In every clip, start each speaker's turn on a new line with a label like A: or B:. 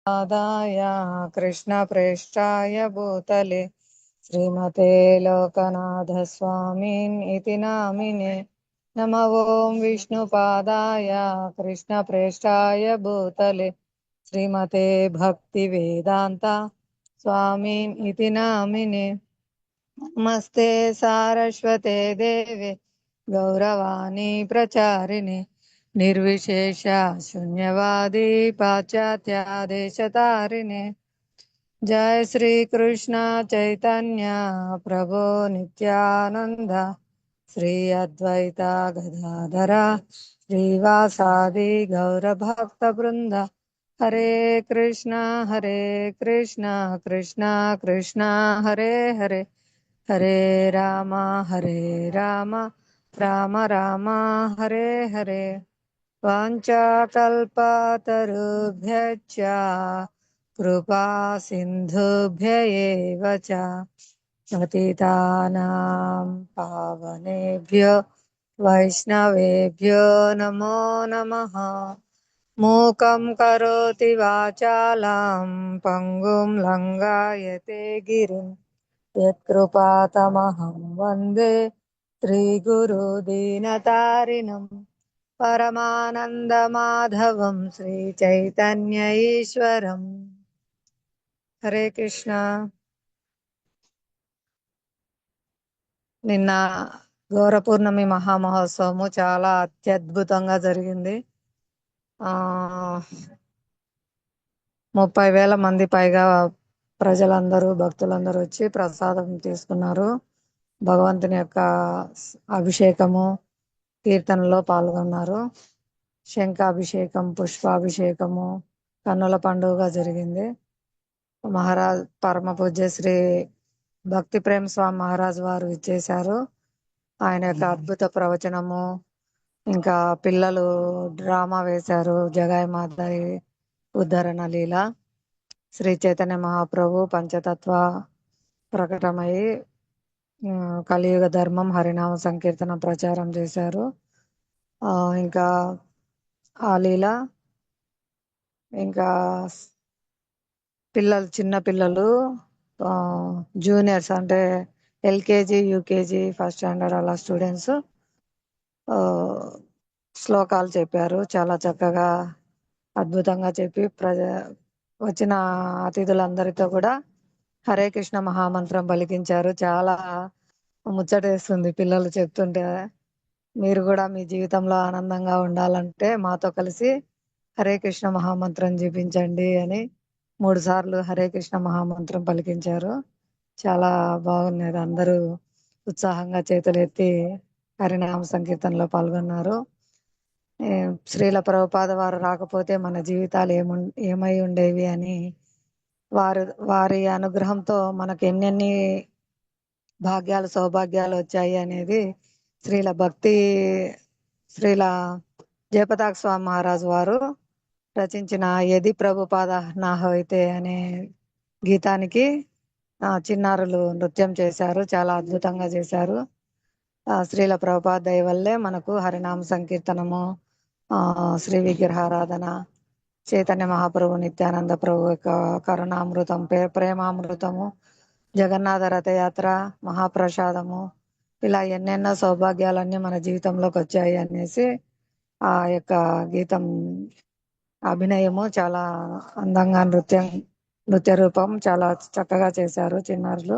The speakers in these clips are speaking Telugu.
A: आदाय कृष्णप्रेष्ठाय भूतले श्रीमते लोकनाथ स्वामिन् इति नामिने। नमो ॐ विष्णुपादाय कृष्णप्रेष्ठाय भूतले श्रीमते भक्तिवेदान्ता स्वामिन् इति नामिने। नमस्ते सारस्वते देवे गौरवाणी प्रचारिणे निर्विशेष शून्यवादी पाश्चात्यादेशतारिणे। जय श्री कृष्ण चैतन्य प्रभु नित्यानंद श्री अद्वैता गदाधरा श्रीवासादि गौरभक्त वृंद। हरे कृष्णा कृष्णा कृष्णा हरे हरे, हरे राम राम राम हरे हरे। वाञ्छाकल्पतरुभ्यश्च कृपा सिन्धुभ्य एव च पतितानां पावनेभ्यो वैष्णवेभ्यो नमो नमः। मूकं करोति वाचालं पङ्गुं लङ्घयते गिरिं यत्कृपातमहं वन्दे श्रीगुरुदीनतारिणम् परमानन्दमाधवं श्रीचैतन्य ईश्वरम्। హరే కృష్ణ. నిన్న గౌర పూర్ణమి మహామహోత్సవము చాలా అత్యద్భుతంగా జరిగింది. 30,000 మంది పైగా ప్రజలందరూ భక్తులందరూ వచ్చి ప్రసాదం తీసుకున్నారు. భగవంతుని యొక్క అభిషేకము కీర్తనలో పాల్గొన్నారు. శంఖాభిషేకం, పుష్పాభిషేకము, కన్నుల పండుగ జరిగింది. మహారాజ్ పరమ పూజ్య శ్రీ భక్తి ప్రేమ స్వామి మహారాజ్ వారు ఇచ్చేశారు. ఆయన యొక్క అద్భుత ప్రవచనము, ఇంకా పిల్లలు డ్రామా వేశారు. జగాయి మాతాయి ఉద్ధరణ లీల. శ్రీ చైతన్య మహాప్రభు పంచతత్వ ప్రకటమై కలియుగ ధర్మం హరినామ సంకీర్తన ప్రచారం చేశారు. ఇంకా ఆ లీల, ఇంకా పిల్లలు, చిన్న పిల్లలు, జూనియర్స్ అంటే ఎల్కేజీ, యూకేజీ, ఫస్ట్ స్టాండర్డ్ అలా స్టూడెంట్స్ శ్లోకాలు చెప్పారు. చాలా చక్కగా అద్భుతంగా చెప్పి వచ్చిన అతిథులందరితో కూడా హరే కృష్ణ మహామంత్రం పలికించారు. చాలా ముచ్చటేస్తుంది పిల్లలు చెప్తుంటే. మీరు కూడా మీ జీవితంలో ఆనందంగా ఉండాలంటే మాతో కలిసి హరే కృష్ణ మహామంత్రం జపించండి అని 3 సార్లు హరే కృష్ణ మహామంత్రం పలికించారు. చాలా బాగున్నది. అందరూ ఉత్సాహంగా చేతులెత్తి హరినామ సంకీర్తనలో పాల్గొన్నారు. శ్రీల ప్రభుపాద వారు రాకపోతే మన జీవితాలు ఏమై ఉండేవి అని వారి అనుగ్రహంతో మనకు ఎన్నెన్ని భాగ్యాలు, సౌభాగ్యాలు వచ్చాయి అనేది శ్రీల జయపతాక స్వామి మహారాజు వారు రచించిన యది ప్రభుపాద నాహైతే అనే గీతానికి చిన్నారులు నృత్యం చేశారు. చాలా అద్భుతంగా చేశారు. శ్రీల ప్రభుపాద దయ వల్లే మనకు హరినామ సంకీర్తనము, శ్రీ విగ్రహారాధన, చైతన్య మహాప్రభు నిత్యానంద ప్రభు యొక్క కరుణామృతం, ప్రేమామృతము, జగన్నాథ రథయాత్ర, మహాప్రసాదము, ఇలా ఎన్నెన్నో సౌభాగ్యాలన్నీ మన జీవితంలోకి వచ్చాయి అనేసి ఆ యొక్క గీతం అభినయము చాలా అందంగా, నృత్య రూపం చాలా చక్కగా చేశారు చిన్నారులు.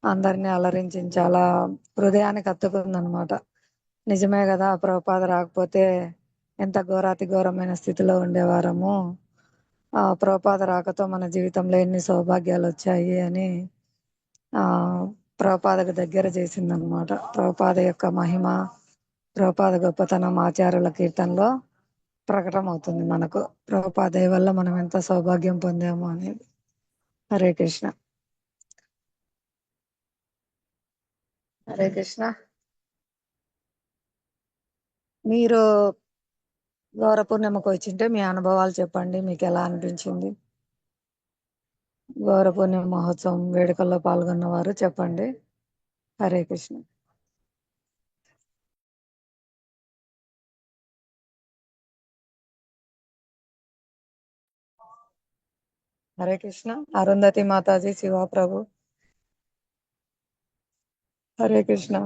A: అందరినీ అలరించి చాలా హృదయానికి హత్తుకుందనమాట. నిజమే కదా, ప్రభుపాద రాకపోతే ఎంత ఘోరాతి ఘోరమైన స్థితిలో ఉండేవారము. ప్రభుపాద రాకతో మన జీవితంలో ఎన్ని సౌభాగ్యాలు వచ్చాయి అని ప్రభుపాదకు దగ్గర చేసిందనమాట. ప్రభుపాద యొక్క మహిమ, ప్రభుపాద గొప్పతనం ఆచార్యుల కీర్తనలో ప్రకటమవుతుంది మనకు. ప్రభుపాద దయ వల్ల మనం ఎంత సౌభాగ్యం పొందాము అనేది. హరే కృష్ణ. హరే కృష్ణ. మీరు గౌర పూర్ణిమకు వచ్చింటే మీ అనుభవాలు చెప్పండి. మీకు ఎలా అనిపించింది? గౌర పూర్ణిమ మహోత్సవం వేడుకల్లో పాల్గొన్న వారు చెప్పండి. హరే కృష్ణ. హరే కృష్ణ. అరుంధతి మాతాజీ, శివ ప్రభు. హరే కృష్ణ.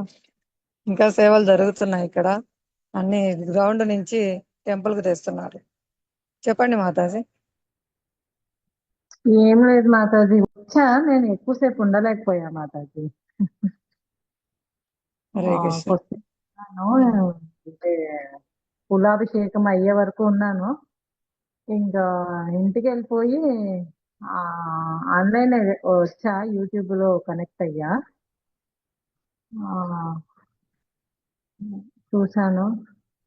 A: ఇంకా సేవలు జరుగుతున్నాయి ఇక్కడ. అన్ని గ్రౌండ్ నుంచి టెంపుల్ కు తెస్తున్నారు. చెప్పండి మాతాజీ.
B: ఏం లేదు మాతాజీ, వచ్చా నేను ఎక్కువసేపు ఉండలేకపోయా మాతాజీ.
A: హరే కృష్ణ.
B: కొద్దిగా అంటే కులాభిషేకం అయ్యే వరకు ఉన్నాను. ఇంకా ఇంటికి వెళ్ళిపోయి ఆన్లైన్ వచ్చా, యూట్యూబ్ లో కనెక్ట్ అయ్యా. ఆ, చూశాను,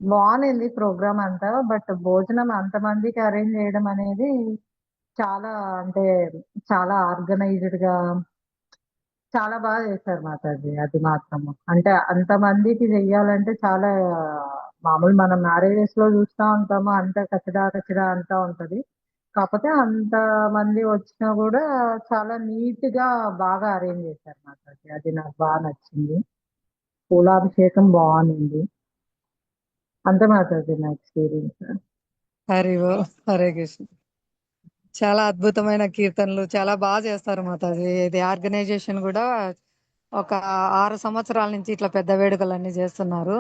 B: బాగుంది ప్రోగ్రామ్ అంతా. బట్ భోజనం అంతమందికి అరేంజ్ చేయడం అనేది చాలా, అంటే చాలా ఆర్గనైజ్డ్ గా చాలా బాగా చేశారు మాతాజీ. అది మాత్రము అంటే అంతమందికి చెయ్యాలంటే చాలా, మామూలు మనం మ్యారేజెస్ లో చూస్తా ఉంటాము, అంత కచడా కచడా అంతా ఉంటది. కాకపోతే అంత మంది వచ్చినా కూడా చాలా నీట్ గా బాగా అరేంజ్ చేశారు మాతాజీ. అది నాకు బాగా నచ్చింది. పూలాభిషేకం బాగుంది. అంతే మాతాజీ నా ఎక్స్పీరియన్స్.
A: హరే కృష్ణ. చాలా అద్భుతమైన కీర్తనలు చాలా బాగా చేస్తారు మాతాజీ. ఇది ఆర్గనైజేషన్ కూడా ఒక 6 సంవత్సరాల నుంచి ఇట్లా పెద్ద వేడుకలన్నీ చేస్తున్నారు.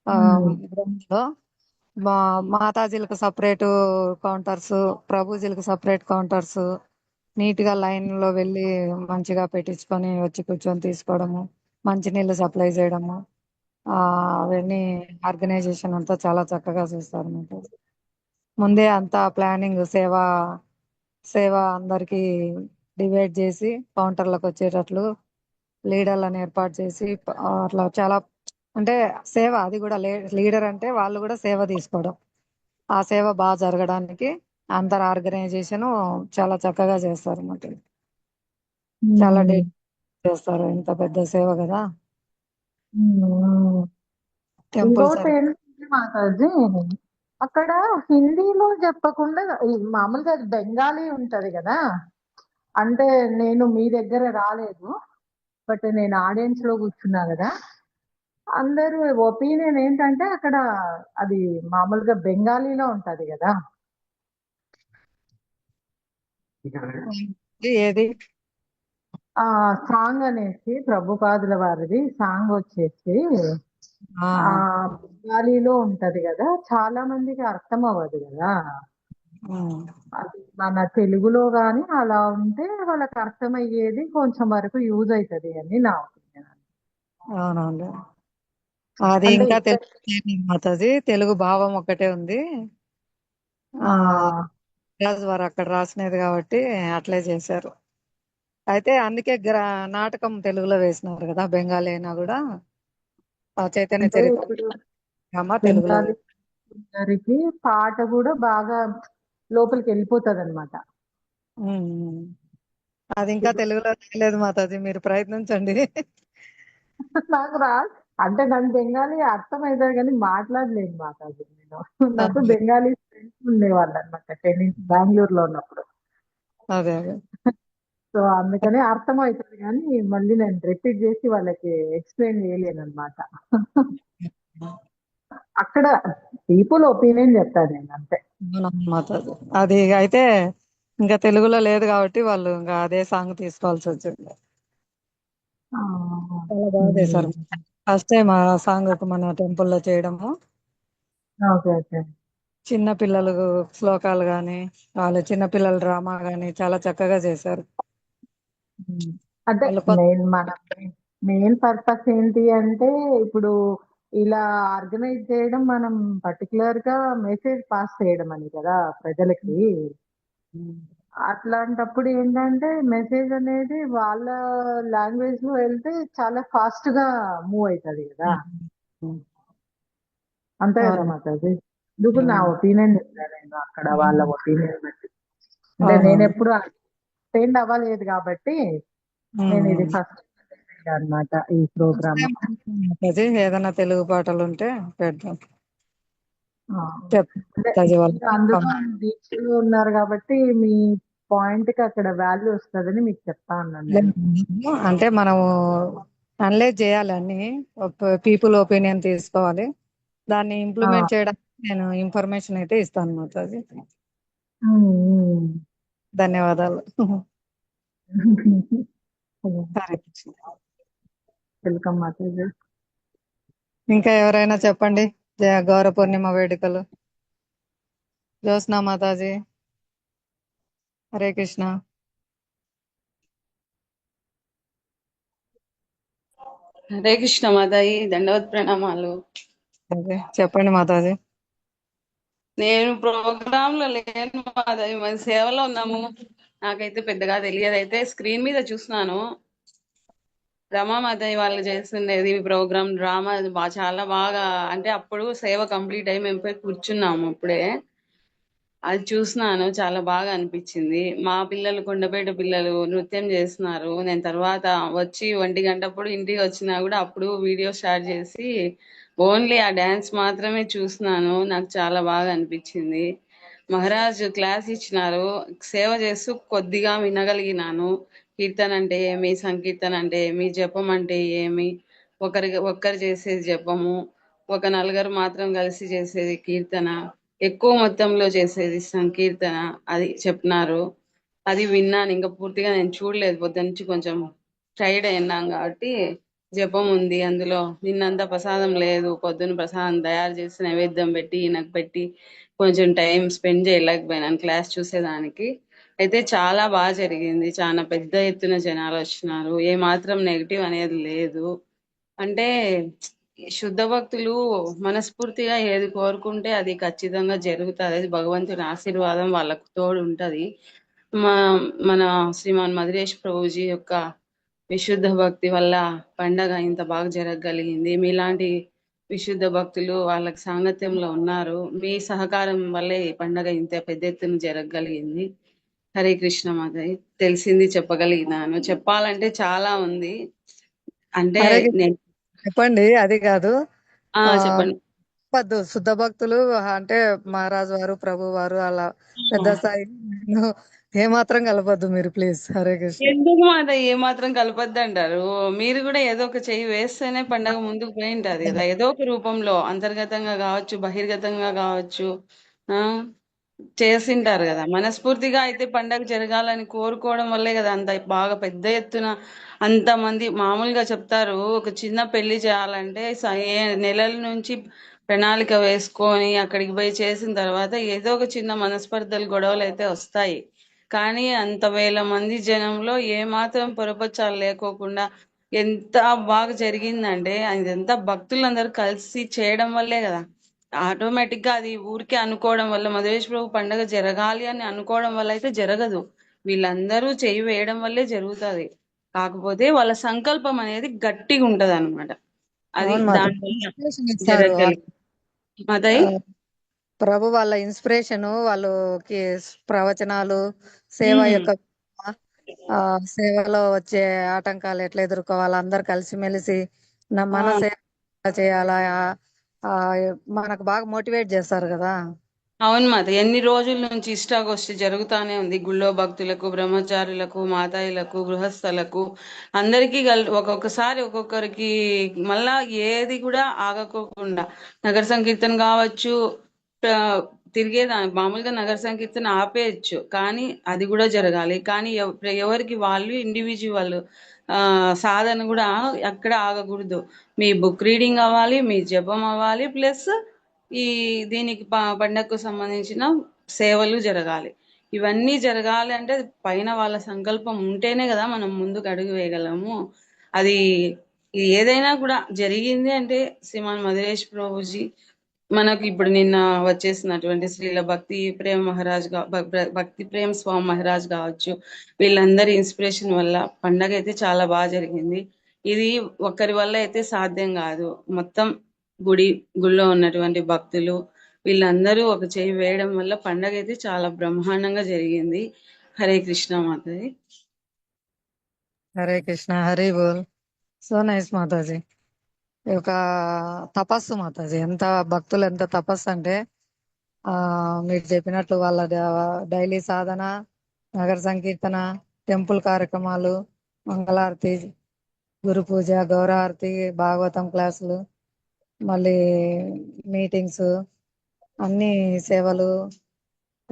A: ఆ గ్రౌండ్ లో మా మాతాజీలకు సపరేట్ కౌంటర్స్, ప్రభుజీలకు సపరేట్ కౌంటర్స్, నీట్ గా లైన్ లో వెళ్ళి మంచిగా పెట్టించుకొని వచ్చి కూర్చొని తీసుకోవడము, మంచినీళ్ళు సప్లై చేయడము, అవన్నీ ఆర్గనైజేషన్ అంతా చాలా చక్కగా చేస్తారు మాతాజీ. ముందే అంతా ప్లానింగ్, సేవ అందరికి డివైడ్ చేసి కౌంటర్లకు వచ్చేటట్లు లీడర్లను ఏర్పాటు చేసి అట్లా చాలా, అంటే సేవ అది కూడా లీడర్ అంటే వాళ్ళు కూడా సేవ తీసుకోవడం, ఆ సేవ బాగా జరగడానికి అందరు ఆర్గనైజేషన్ చాలా చక్కగా చేస్తారు అన్నమాట. చాలా డేట్ చేస్తారు, ఇంత పెద్ద సేవ కదా. టెంపుల్
B: ఇంకొకటి
A: సర్వీస్.
B: ఏంటంటే మాతాజీ, అక్కడ హిందీలో చెప్పకుండా మామూలుగా అది బెంగాలీ ఉంటది కదా. అంటే నేను మీ దగ్గర రాలేదు, బట్ నేను ఆడియన్స్ లో కూర్చున్నా కదా. అందరూ ఒపీనియన్ ఏంటంటే అక్కడ అది మామూలుగా బెంగాలీలో ఉంటది కదా.
A: ఏది?
B: ఆ సాంగ్ అనేసి ప్రభుపాదుల వారిది సాంగ్ వచ్చేసి
A: ఆ,
B: ఆ బెంగాలీలో ఉంటది కదా, చాలా మందికి అర్థం అవ్వదు కదా.
A: ఉమ్,
B: అది మన తెలుగులో గాని అలా ఉంటే వాళ్ళకి అర్థమయ్యేది కొంచెం వరకు యూజ్ అవుతుంది అని నా ఒపీనియన్.
A: అవునవును. అది
B: అంటే
A: ఇంకా
B: ఇక్కడ
A: తెలుగు మాతాజీ, తెలుగు భావం ఒకటే ఉంది.
B: ఆ
A: రాజు వారు అక్కడ రాసినది కాబట్టి అట్లే చేశారు. అయితే అందుకే నాటకం తెలుగులో వేసినారు కదా, బెంగాలీ అయినా కూడా. ఆ చైతన్య
B: అంటే
A: చరిత్ర
B: ఇప్పుడు
A: తెలుగులో
B: బెంగాలీ గారికి పాట కూడా బాగా లోపలికి వెళ్ళిపోతుంది అనమాట.
A: ఉమ్. అది ఇంకా తెలుగులో లేదు మాతాజీ, మీరు ప్రయత్నించండి.
B: నాకు రా, అంటే నాకు బెంగాలీ అర్థమవుతుంది కానీ మాట్లాడలేను మాట్లాడలేదు నేను. నాకు
A: అదే
B: బెంగాలీ ఫ్రెండ్స్ ఉండేవాళ్ళు అనమాట బెంగళూరులో ఉన్నప్పుడు.
A: అదే.
B: సో అందుకనే అర్థమవుతుంది కానీ మళ్ళీ నేను రిపీట్ చేసి వాళ్ళకి ఎక్స్ప్లెయిన్ చేయలేను అనమాట. అక్కడ పీపుల్ ఒపీనియన్ చెప్తాను నేను అంతే.
A: అవునవును మాతాజీ. అది అయితే ఇంకా తెలుగులో లేదు కాబట్టి వాళ్ళు ఇంకా అదే సాంగ్ తీసుకోవాల్సి వచ్చింది.
B: ఆ,
A: చాలా బాగా చేశారు. ఫస్ట్ టైం ఆ సాంగ్ మన టెంపుల్లో చేయడము.
B: Okay okay.
A: చిన్న పిల్లలు శ్లోకాలు గాని, వాళ్ళ చిన్న పిల్లల డ్రామా గాని చాలా చక్కగా చేశారు.
B: అంటే
A: వాళ్ళు కొత్త.
B: మన మెయిన్ పర్పస్ ఏంటి అంటే ఇప్పుడు ఇలా ఆర్గనైజ్ చేయడం, మనం పర్టికులర్ గా మెసేజ్ పాస్ చేయడం అని కదా ప్రజలకి. అట్లాంటప్పుడు ఏంటంటే మెసేజ్ అనేది వాళ్ళ లాంగ్వేజ్ లో వెళ్తే చాలా ఫాస్ట్ గా మూవ్ అవుతుంది కదా. అంతే కదా
A: అవును.
B: మాతాజీ. ఎందుకు నా ఒపీనియన్ చెప్తాను నేను అక్కడ వాళ్ళ ఒపీనియన్ బట్టి. అంటే నేను
A: అవునవును.
B: ఎప్పుడు అటెండ్ అవ్వలేదు కాబట్టి నేను ఇది ఫస్ట్ అన్నమాట ఈ ప్రోగ్రామ్.
A: అది ఏదైనా తెలుగు పాటలు ఉంటే పెడతాం.
B: అంటే
A: చెప్తాజీ వాళ్ళు.
B: మీరు అందులో దీక్షలో ఉన్నారు కాబట్టి మీ పాయింట్ కి అక్కడ వాల్యూ వస్తుందని మీకు చెప్తా ఉన్నాను నేను.
A: అంటే మనము అనలైజ్ చేయాలి అన్ని, పీపుల్ ఒపీనియన్ తీసుకోవాలి, దాన్ని
B: ఆ,
A: ఇంప్లిమెంట్ చేయడానికి నేను ఇన్ఫర్మేషన్ అయితే ఇస్తాను అనమాట. అది
B: ఉమ్, ఉమ్.
A: ధన్యవాదాలు. హరే కృష్ణ.
B: వెల్కమ్ మాతాజీ.
A: ఇంకా ఎవరైనా చెప్పండి. గౌర పూర్ణిమ వేడుకలు. జ్యోత్స్నా మాతాజీ. హరే కృష్ణ.
C: హరే కృష్ణ మాతాయి, దండవత్ ప్రణామాలు.
A: చెప్పండి మాతాజీ.
C: నేను ప్రోగ్రామ్ లో లేను మాతాయి, మన సేవలో ఉన్నాము. నాకైతే పెద్దగా తెలియదు. అయితే స్క్రీన్ మీద చూస్తున్నాను, రమా మాతాయి వాళ్ళు చేస్తుండేది ప్రోగ్రామ్ డ్రామా చాలా బాగా. అంటే అప్పుడు సేవ కంప్లీట్ అయ్యి మేము పోయి కూర్చున్నాము. అప్పుడే అది చూస్తున్నాను, చాలా బాగా అనిపించింది. మా పిల్లలు, కొండపేట పిల్లలు నృత్యం చేస్తున్నారు. నేను తర్వాత వచ్చి 1 గంటప్పుడు ఇంటికి వచ్చినా కూడా అప్పుడు వీడియో స్టార్ట్ చేసి ఓన్లీ ఆ డాన్స్ మాత్రమే చూస్తున్నాను. నాకు చాలా బాగా అనిపించింది. మహారాజ్ క్లాస్ ఇచ్చినారు, సేవ చేస్తూ కొద్దిగా వినగలిగినాను. కీర్తన అంటే ఏమి, సంకీర్తన అంటే ఏమి, జపం అంటే ఏమి, ఒక్కరు చేసేది జపము, ఒక నలుగురు మాత్రం కలిసి చేసేది కీర్తన, ఎక్కువ మొత్తంలో చేసేది సంకీర్తన, అది చెప్పినారు. అది విన్నాను. ఇంకా పూర్తిగా నేను చూడలేదు, పొద్దునుంచి కొంచెం టైర్డ్ అయినాం కాబట్టి. జపం ఉంది అందులో. నిన్నంతా ప్రసాదం లేదు, పొద్దున ప్రసాదం తయారు చేసి నైవేద్యం పెట్టి ఈయనకు పెట్టి కొంచెం టైం స్పెండ్ చేయలేకపోయినాను క్లాస్ చూసేదానికి. అయితే చాలా బాగా జరిగింది. చాలా పెద్ద ఎత్తున జనాలు వచ్చినారు. ఏ మాత్రం నెగిటివ్ అనేది లేదు. అంటే శుద్ధ భక్తులు మనస్ఫూర్తిగా ఏది కోరుకుంటే అది ఖచ్చితంగా జరుగుతుంది. అది భగవంతుని ఆశీర్వాదం వాళ్ళకు తోడు ఉంటది. మన శ్రీమాన్ మధురేష్ ప్రభుజీ యొక్క విశుద్ధ భక్తి వల్ల పండగ ఇంత బాగా జరగగలిగింది. మీలాంటి విశుద్ధ భక్తులు వాళ్ళకి సాంగత్యంలో ఉన్నారు. మీ సహకారం వల్లే ఈ పండగ ఇంత పెద్ద ఎత్తున జరగగలిగింది. హరే కృష్ణ మాధవి. తెలిసింది చెప్పగలిగినాను. చెప్పాలంటే చాలా ఉంది. అంటే
A: హరే కృష్ణ.
C: నేను
A: చెప్పండి, అది కాదు. ఆ
C: చెప్పండి.
A: వద్దు, శుద్ధ భక్తులు అంటే మహారాజు వారు, ప్రభు వారు అలా పెద్ద స్థాయి ఏమాత్రం కలపద్దు మీరు, ప్లీజ్. హరే కృష్ణ.
C: ఎందుకు మాట ఏ మాత్రం కలపద్దు అంటారు? మీరు కూడా ఏదో ఒక చెయ్యి వేస్తేనే పండగ ముందుకు పోయింటది కదా. ఏదో ఒక రూపంలో అంతర్గతంగా కావచ్చు, బహిర్గతంగా కావచ్చు, ఆ చేసింటారు కదా. మనస్ఫూర్తిగా అయితే పండగ జరగాలని కోరుకోవడం వల్లే కదా అంత బాగా పెద్ద ఎత్తున అంతమంది. మామూలుగా చెప్తారు, ఒక చిన్న పెళ్లి చేయాలంటే నెలల నుంచి ప్రణాళిక వేసుకొని అక్కడికి పోయి చేసిన తర్వాత ఏదో ఒక చిన్న మనస్పర్ధలు, గొడవలు అయితే వస్తాయి. కానీ అంత వేల మంది జనంలో ఏమాత్రం పొరపచ్చాలు లేకోకుండా ఎంత బాగా జరిగిందంటే, అదంతా భక్తులందరూ కలిసి చేయడం వల్లే కదా. ఆటోమేటిక్ గా అది ఊరికే అనుకోవడం వల్ల, మధురేష్ ప్రభు పండగ జరగాలి అని అనుకోవడం వల్ల అయితే జరగదు. వీళ్ళందరూ చేయి వేయడం వల్లే జరుగుతుంది. కాకపోతే వాళ్ళ సంకల్పం అనేది గట్టిగా ఉంటది అనమాట. అది
A: అవును మాత.
C: దానివల్ల
A: ఇన్స్పిరేషన్ ఇస్తారు
C: జరగగలిగింది. మాతాయి.
A: ప్రభు. వాళ్ళ ఇన్స్పిరేషన్, వాళ్ళకి ప్రవచనాలు, సేవ
C: ఉమ్,
A: యొక్క ఆ సేవలో వచ్చే ఆటంకాలు ఎట్లా ఎదుర్కోవాలి, అందరు కలిసిమెలిసి మన
C: ఆ,
A: సేవ ఎలా చేయాలా, ఆ, మనకు బాగా మోటివేట్ చేస్తారు కదా.
C: అవును మాత. ఎన్ని రోజుల నుంచి ఇష్టాగోష్ఠి జరుగుతానే ఉంది. గుళ్ళో భక్తులకు, బ్రహ్మచారులకు, మాతాయిలకు, గృహస్థులకు అందరికీ ఒక్కొక్కసారి ఒక్కొక్కరికి మళ్ళా ఏది కూడా ఆగకోకుండా నగర సంకీర్తన కావచ్చు, తిరిగేదాన్ని మామూలుగా నగర సంకీర్తన ఆపేయచ్చు, కానీ అది కూడా జరగాలి. కానీ ఎవరికి వాళ్ళు ఇండివిజువల్ సాధన కూడా అక్కడ ఆగకూడదు. మీ బుక్ రీడింగ్ అవ్వాలి, మీ జపం అవ్వాలి, ప్లస్ ఈ దీనికి పండగకు సంబంధించిన సేవలు జరగాలి. ఇవన్నీ జరగాలి అంటే పైన వాళ్ళ సంకల్పం ఉంటేనే కదా మనం ముందుకు అడుగు వేయగలము. అది ఏదైనా కూడా జరిగింది అంటే శ్రీమాన్ మధురేష్ ప్రభుజీ, మనకు ఇప్పుడు నిన్న వచ్చేసినటువంటి శ్రీల భక్తి ప్రేమ మహారాజ్ భక్తి ప్రేమ స్వామి మహారాజ్ కావచ్చు, వీళ్ళందరి ఇన్స్పిరేషన్ వల్ల పండగ అయితే చాలా బాగా జరిగింది. ఇది ఒక్కరి వల్ల అయితే సాధ్యం కాదు. మొత్తం గుడిలో ఉన్నటువంటి భక్తులు వీళ్ళందరూ ఒక చేయి వేయడం వల్ల పండగ అయితే చాలా బ్రహ్మాండంగా జరిగింది. హరే కృష్ణ మాతాజీ.
A: హరే కృష్ణ. హరి బోల్. So nice mataji. ఈ యొక్క తపస్సు మాతాజీ, ఎంత భక్తులు ఎంత తపస్సు అంటే ఆ మీరు చెప్పినట్లు వాళ్ళ డైలీ సాధన, నగర సంకీర్తన, టెంపుల్ కార్యక్రమాలు, మంగళారతి, గురు పూజ, గౌరహారతి, భాగవతం క్లాసులు, మళ్ళీ మీటింగ్స్, అన్ని సేవలు,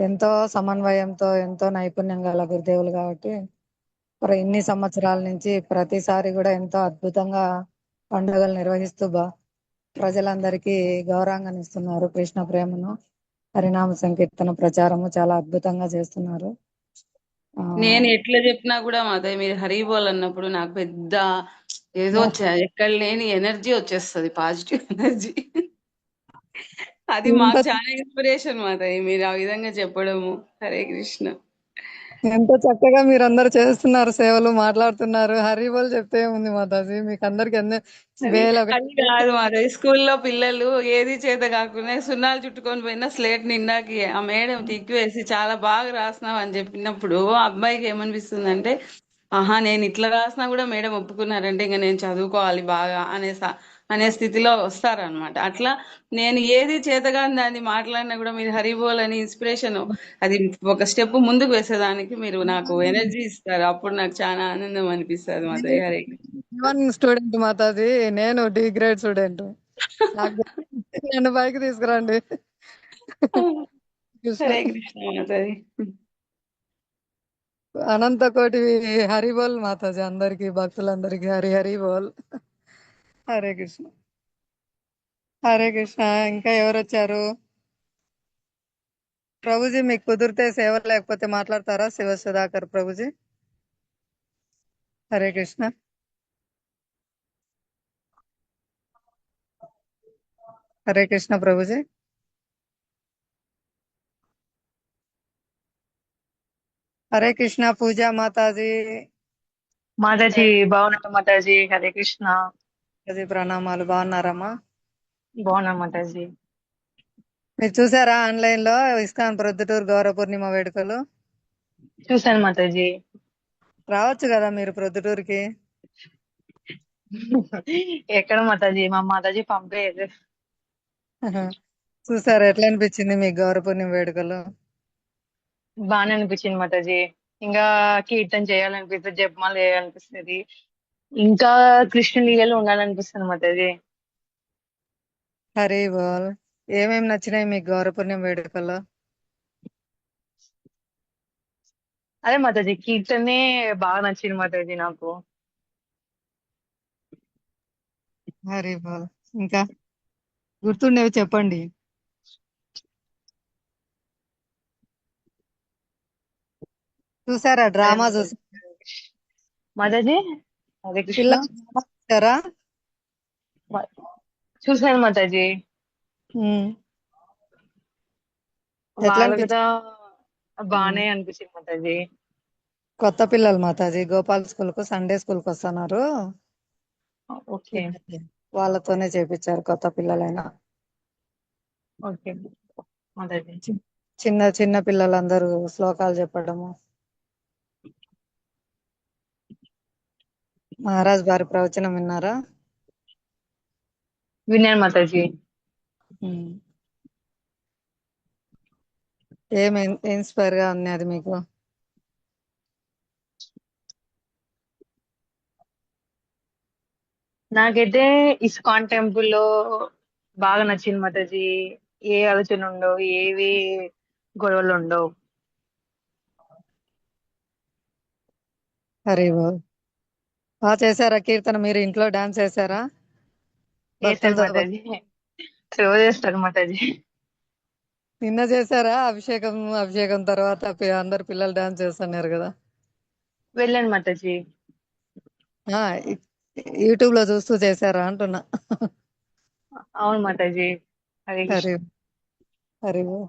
A: ఎంతో సమన్వయంతో ఎంతో నైపుణ్యం గల గురుదేవులు కాబట్టి మరి ఇన్ని సంవత్సరాల నుంచి ప్రతిసారి కూడా ఎంతో అద్భుతంగా పండుగలు నిర్వహిస్తూ ప్రజలందరికీ గౌరవంగా ఇస్తున్నారు. కృష్ణ ప్రేమను హరినామ సంకీర్తన ప్రచారము చాలా అద్భుతంగా చేస్తున్నారు. ఆ
C: నేను ఎట్లా చెప్పినా కూడా మాధవి మీరు హరిబోల్ అన్నప్పుడు నాకు పెద్ద ఏదో ఎక్కడ లేని ఎనర్జీ వచ్చేస్తుంది, పాజిటివ్ ఎనర్జీ. అది
A: ఎంత
C: మాకు చాలా ఇన్స్పిరేషన్ మాధవి మీరు ఆ విధంగా చెప్పడము. హరే కృష్ణ.
A: ఎంత చక్కగా మీరందరూ చేస్తున్నారు, సేవలు మాట్లాడుతున్నారు. హరిబోల్ చెప్తే ఉంది మాతాజీ, మీకు అందరికి వేల
C: అది కాదు మాధవి, స్కూల్లో పిల్లలు ఏది చేత కాకుండా సున్నాలు చుట్టుకొని పోయినా స్లేట్ నిండాకి ఆ మేడం తిక్కివేసి చాలా బాగా రాసినావు అని చెప్పినప్పుడు ఆ అబ్బాయికి ఏమనిపిస్తుంది అంటే, ఆహా నేను ఇట్లా రాసినా కూడా మేడం ఒప్పుకున్నారంటే ఇంకా నేను చదువుకోవాలి బాగా అనే స్థితిలో వస్తారనమాట. అట్లా నేను ఏది చేతగాని దాన్ని మాట్లాడినా కూడా మీరు హరిబోల్ అని ఇన్స్పిరేషన్, అది ఒక స్టెప్ ముందుకు వేసేదానికి మీరు నాకు ఎనర్జీ ఇస్తారు. అప్పుడు నాకు చాలా ఆనందం అనిపిస్తుంది మాధవి. హరే
A: స్టూడెంట్ మాతాజీ, నేను డి గ్రేడ్ స్టూడెంట్. నాకు నన్ను పైకి తీసుకురండి. కృష్ణ
C: హరే కృష్ణ మాతాజీ.
A: అనంత కోటి హరిబోల్ మాతాజీ, అందరికి భక్తులందరికీ హరి హరి బోల్. హరే కృష్ణ. హరే కృష్ణ. ఇంకా ఎవరు వచ్చారు? ప్రభుజీ మీకు కుదిరితే సేవ లేకపోతే మాట్లాడతారా? శివ సుధాకర్ ప్రభుజీ. హరే కృష్ణ. హరే కృష్ణ ప్రభుజీ. హరే కృష్ణ పూజా మాతాజీ.
D: మాతాజీ బాగున్నా మాతాజీ. హరే కృష్ణ.
A: అది ప్రణామాలు. బాగున్నారమ్మా?
D: బాగున్నా మాతాజీ.
A: మీరు చూసారా ఆన్లైన్ లో ఇస్కాన్ ప్రొద్దుటూరు గౌరవ పూర్ణిమ వేడుకలు?
D: చూసాను మాతాజీ.
A: రావచ్చు కదా మీరు ప్రొద్దుటూరుకి.
D: ఎక్కడ మాతాజీ, మా మాతాజీ పంపేది.
A: చూసారా, ఎట్లా అనిపించింది మీకు గౌరవ పూర్ణిమ వేడుకలు?
D: బాగానే అనిపించింది మాతాజీ. ఇంకా కీర్తన చేయాలనిపిస్తుంది, జపమాలు చేయాలనిపిస్తుంది, ఇంకా కృష్ణ లీలలో ఉండాలనిపిస్తుంది మాతాజీ.
A: హరి బోల్. ఏమేమి నచ్చినాయి మీకు గౌరవ పూర్ణిమ వేడుకల్లో?
D: అదే మాతాజీ, కీర్తనే బాగా నచ్చింది మాతాజీ నాకు.
A: హరి బోల్. ఇంకా గుర్తుండేవి చెప్పండి. చూసారా
D: అదే
A: డ్రామా?
D: మాతాజీ. మాతాజీ హరే కృష్ణ.
A: పిల్లలు డ్రామా చూసారా?
D: చూసాను మాతాజీ.
A: ఎట్లా
D: వాళ్ళ
A: అనిపించింది?
D: కదా బాగానే అనిపించింది మాతాజీ.
A: కొత్త పిల్లలు మాతాజీ గోపాల్ స్కూల్ కు సండే స్కూల్ కు వస్తున్నారు.
D: ఓకే
A: వాళ్ళతోనే చేపించారు, కొత్త పిల్లలైనా.
D: ఓకే మాతాజీ.
A: చిన్న చిన్న పిల్లలందరూ శ్లోకాలు చెప్పడము. మహారాజ్ గారి ప్రవచనం విన్నారా?
D: విన్నాను మాతాజీ.
A: ఏం ఇన్స్పైర్ గా ఉన్నది మీకు?
D: నాకైతే ఇస్కాన్ టెంపుల్ లో బాగా నచ్చింది మాతాజీ. ఏ ఆలోచన ఉండవు, ఏవి గొడవలు ఉండవు.
A: హరి బోల్. బాగా చేశారా కీర్తన? మీరు ఇంట్లో డాన్స్ చేశారా
D: చేశాను
A: భక్తులతో?
D: మాతాజీ. సేవ చేస్తాను మాతాజీ.
A: నిన్న చేశారా? అభిషేకం అభిషేకం తర్వాత అందరు పిల్లలు డాన్స్ చేస్తున్నారు కదా.
D: వెళ్ళాను మాతాజీ.
A: ఆ, యూట్యూబ్ లో చూస్తూ చేశారా అంటున్నా.
D: అవును మాతాజీ. హరే కృష్ణ.
A: హరి హరి బోల్.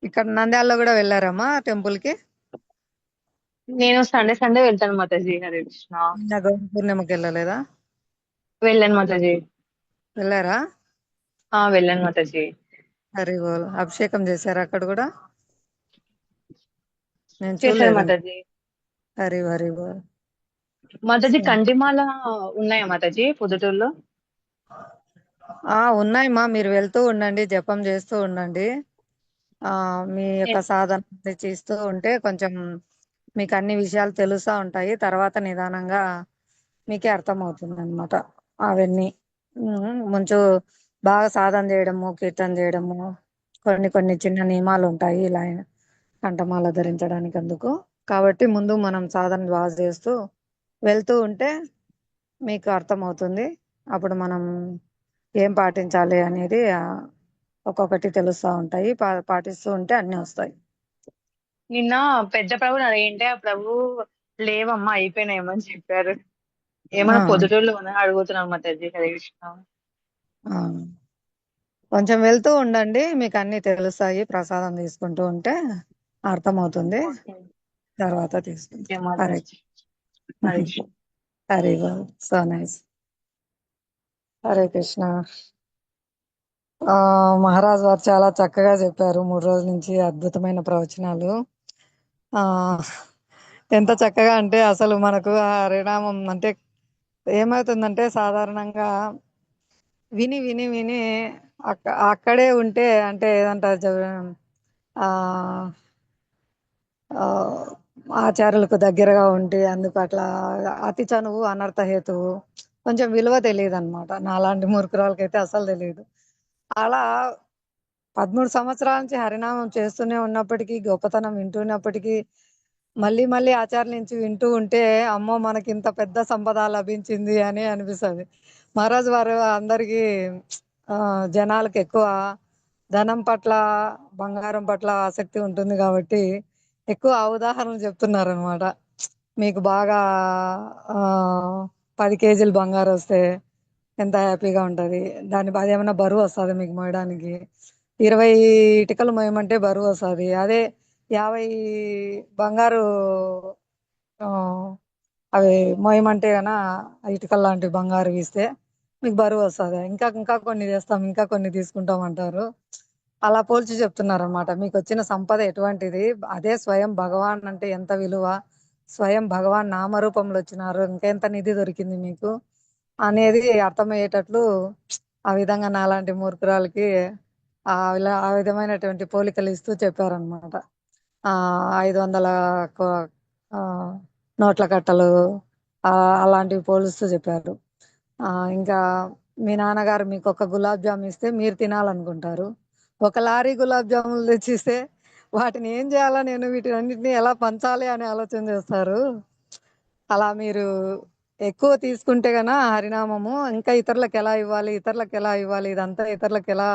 A: ఇక్కడ నంద్యాలలో కూడా వెళ్ళారమ్మా టెంపుల్ కి?
D: నేను సండే సండే వెళ్తాను మాతాజీ. హరే కృష్ణ.
A: నిన్న గౌరీ పూర్ణిమకి వెళ్ళలేదా?
D: వెళ్ళాను మాతాజీ.
A: వెళ్ళారా?
D: వెళ్ళాను మాతాజీ.
A: హరి బోల్. అభిషేకం చేశారా అక్కడ కూడా? నేను
D: చేశాను
A: చూడలేదు.
D: మాతాజీ.
A: హరి హరి బోల్.
D: మాతాజీ కంటిమాల ఉన్నాయా మాతాజీ పొద్దుటూరులో?
A: ఉన్నాయమ్మా, మీరు వెళ్తూ ఉండండి, జపం చేస్తూ ఉండండి. మీ యొక్క సాధన చేస్తూ ఉంటే కొంచెం మీకు అన్ని విషయాలు తెలుస్తూ ఉంటాయి. తర్వాత నిదానంగా మీకే అర్థమవుతుంది అనమాట అవన్నీ. ముంచు బాగా సాధన చేయడము, కీర్తన చేయడము, కొన్ని కొన్ని చిన్న నియమాలు ఉంటాయి ఇలా కంఠమాల ధరించడానికి అందుకు. కాబట్టి ముందు మనం సాధన బాగా చేస్తూ వెళ్తూ ఉంటే మీకు అర్థమవుతుంది. అప్పుడు మనం ఏం పాటించాలి అనేది ఒక్కొక్కటి తెలుస్తూ ఉంటాయి. పాటిస్తూ ఉంటే అన్నీ వస్తాయి.
D: నిన్న పెద్ద ప్రభు అడిగింటే ఆ ప్రభు లేవమ్మా అయిపోయినాయేమో అని చెప్పారు.
A: ఆ,
D: ఏమైనా పొద్దుటూళ్ళు ఉన్నాయని అడుగుతున్నాను మాతాజీ. హరే కృష్ణ.
A: ఆ. కొంచెం వెళ్తూ ఉండండి, మీకు అన్నీ తెలుస్తాయి. ప్రసాదం తీసుకుంటూ ఉంటే అర్థమవుతుంది.
D: ఓకే
A: తర్వాత
D: ఓకే
A: తీసుకుంటాం. హరే
D: మాతాజీ. హరే కృష్ణ.
A: Hare so nice. హరే కృష్ణ. మహారాజ్ వారు చాలా చక్కగా చెప్పారు. 3 రోజుల నుంచి అద్భుతమైన ప్రవచనాలు. ఆ ఎంత చక్కగా అంటే అసలు మనకు ఆ హరినామం అంటే ఏమవుతుందంటే సాధారణంగా విని విని విని అక్కడే ఉంటే అంటే ఏదంటారు ఆ ఆ, ఆచార్యులకు దగ్గరగా ఉండి అందుకు అట్లా అతి చనువు అనర్థ హేతువు కొంచెం విలువ తెలియదు అనమాట. నాలాంటి మూర్ఖురాలకైతే అసలు తెలియదు. అలా 13 సంవత్సరాల నుంచి హరినామం చేస్తూనే ఉన్నప్పటికీ, గొప్పతనం వింటున్నప్పటికీ, మళ్ళీ మళ్ళీ ఆచార్యుల నుంచి వింటూ ఉంటే అమ్మో మనకి ఇంత పెద్ద సంపద లభించింది అని అనిపిస్తుంది. మహారాజు వారు అందరికీ జనాలకు ఎక్కువ ధనం పట్ల, బంగారం పట్ల ఆసక్తి ఉంటుంది కాబట్టి ఎక్కువ ఉదాహరణలు చెప్తున్నారు అనమాట. మీకు బాగా ఆ 10 కేజీలు బంగారం వస్తే ఎంత హ్యాపీగా ఉంటది. అది ఏమైనా బరువు వస్తుంది మీకు మోయడానికి. 20 ఇటుకలు మోయమంటే బరువు వస్తుంది. అదే 50 బంగారు ఆ, అవి మోయమంటే గన ఇటుకలు లాంటి బంగారు ఇస్తే మీకు బరువు వస్తుంది. ఇంకా ఇంకా కొన్ని చేస్తాం, ఇంకా కొన్ని తీసుకుంటాం అంటారు. అలా పోల్చి చెప్తున్నారు అనమాట. మీకు వచ్చిన సంపద ఎటువంటిది, అదే స్వయం భగవాన్ అంటే ఎంత విలువ, స్వయం భగవాన్ నామరూపంలో వచ్చినారు, ఇంకెంత నిధి దొరికింది మీకు అనేది అర్థమయ్యేటట్లు ఆ విధంగా నాలాంటి మూర్ఖురాలకి ఆ విధమైనటువంటి పోలికలు ఇస్తూ చెప్పారనమాట. 500 కో- ఆ, నోట్ల కట్టలు ఆ, అలాంటివి పోలుస్తూ చెప్పారు. ఇంకా మీ నాన్నగారు మీకు ఒక గులాబ్ జామ్ ఇస్తే మీరు తినాలనుకుంటారు. ఒక లారీ గులాబ్ జాములు తెచ్చిస్తే వాటిని ఏం చేయాలా, నేను వీటినన్నిటిని ఎలా పంచాలి అని ఆలోచన చేస్తారు. అలా మీరు ఎక్కువ తీసుకుంటే గన హరినామము ఇంకా ఇతరులకు ఎలా ఇవ్వాలి, ఇతరులకు ఎలా ఇవ్వాలి, ఇదంతా ఇతరులకు ఎలా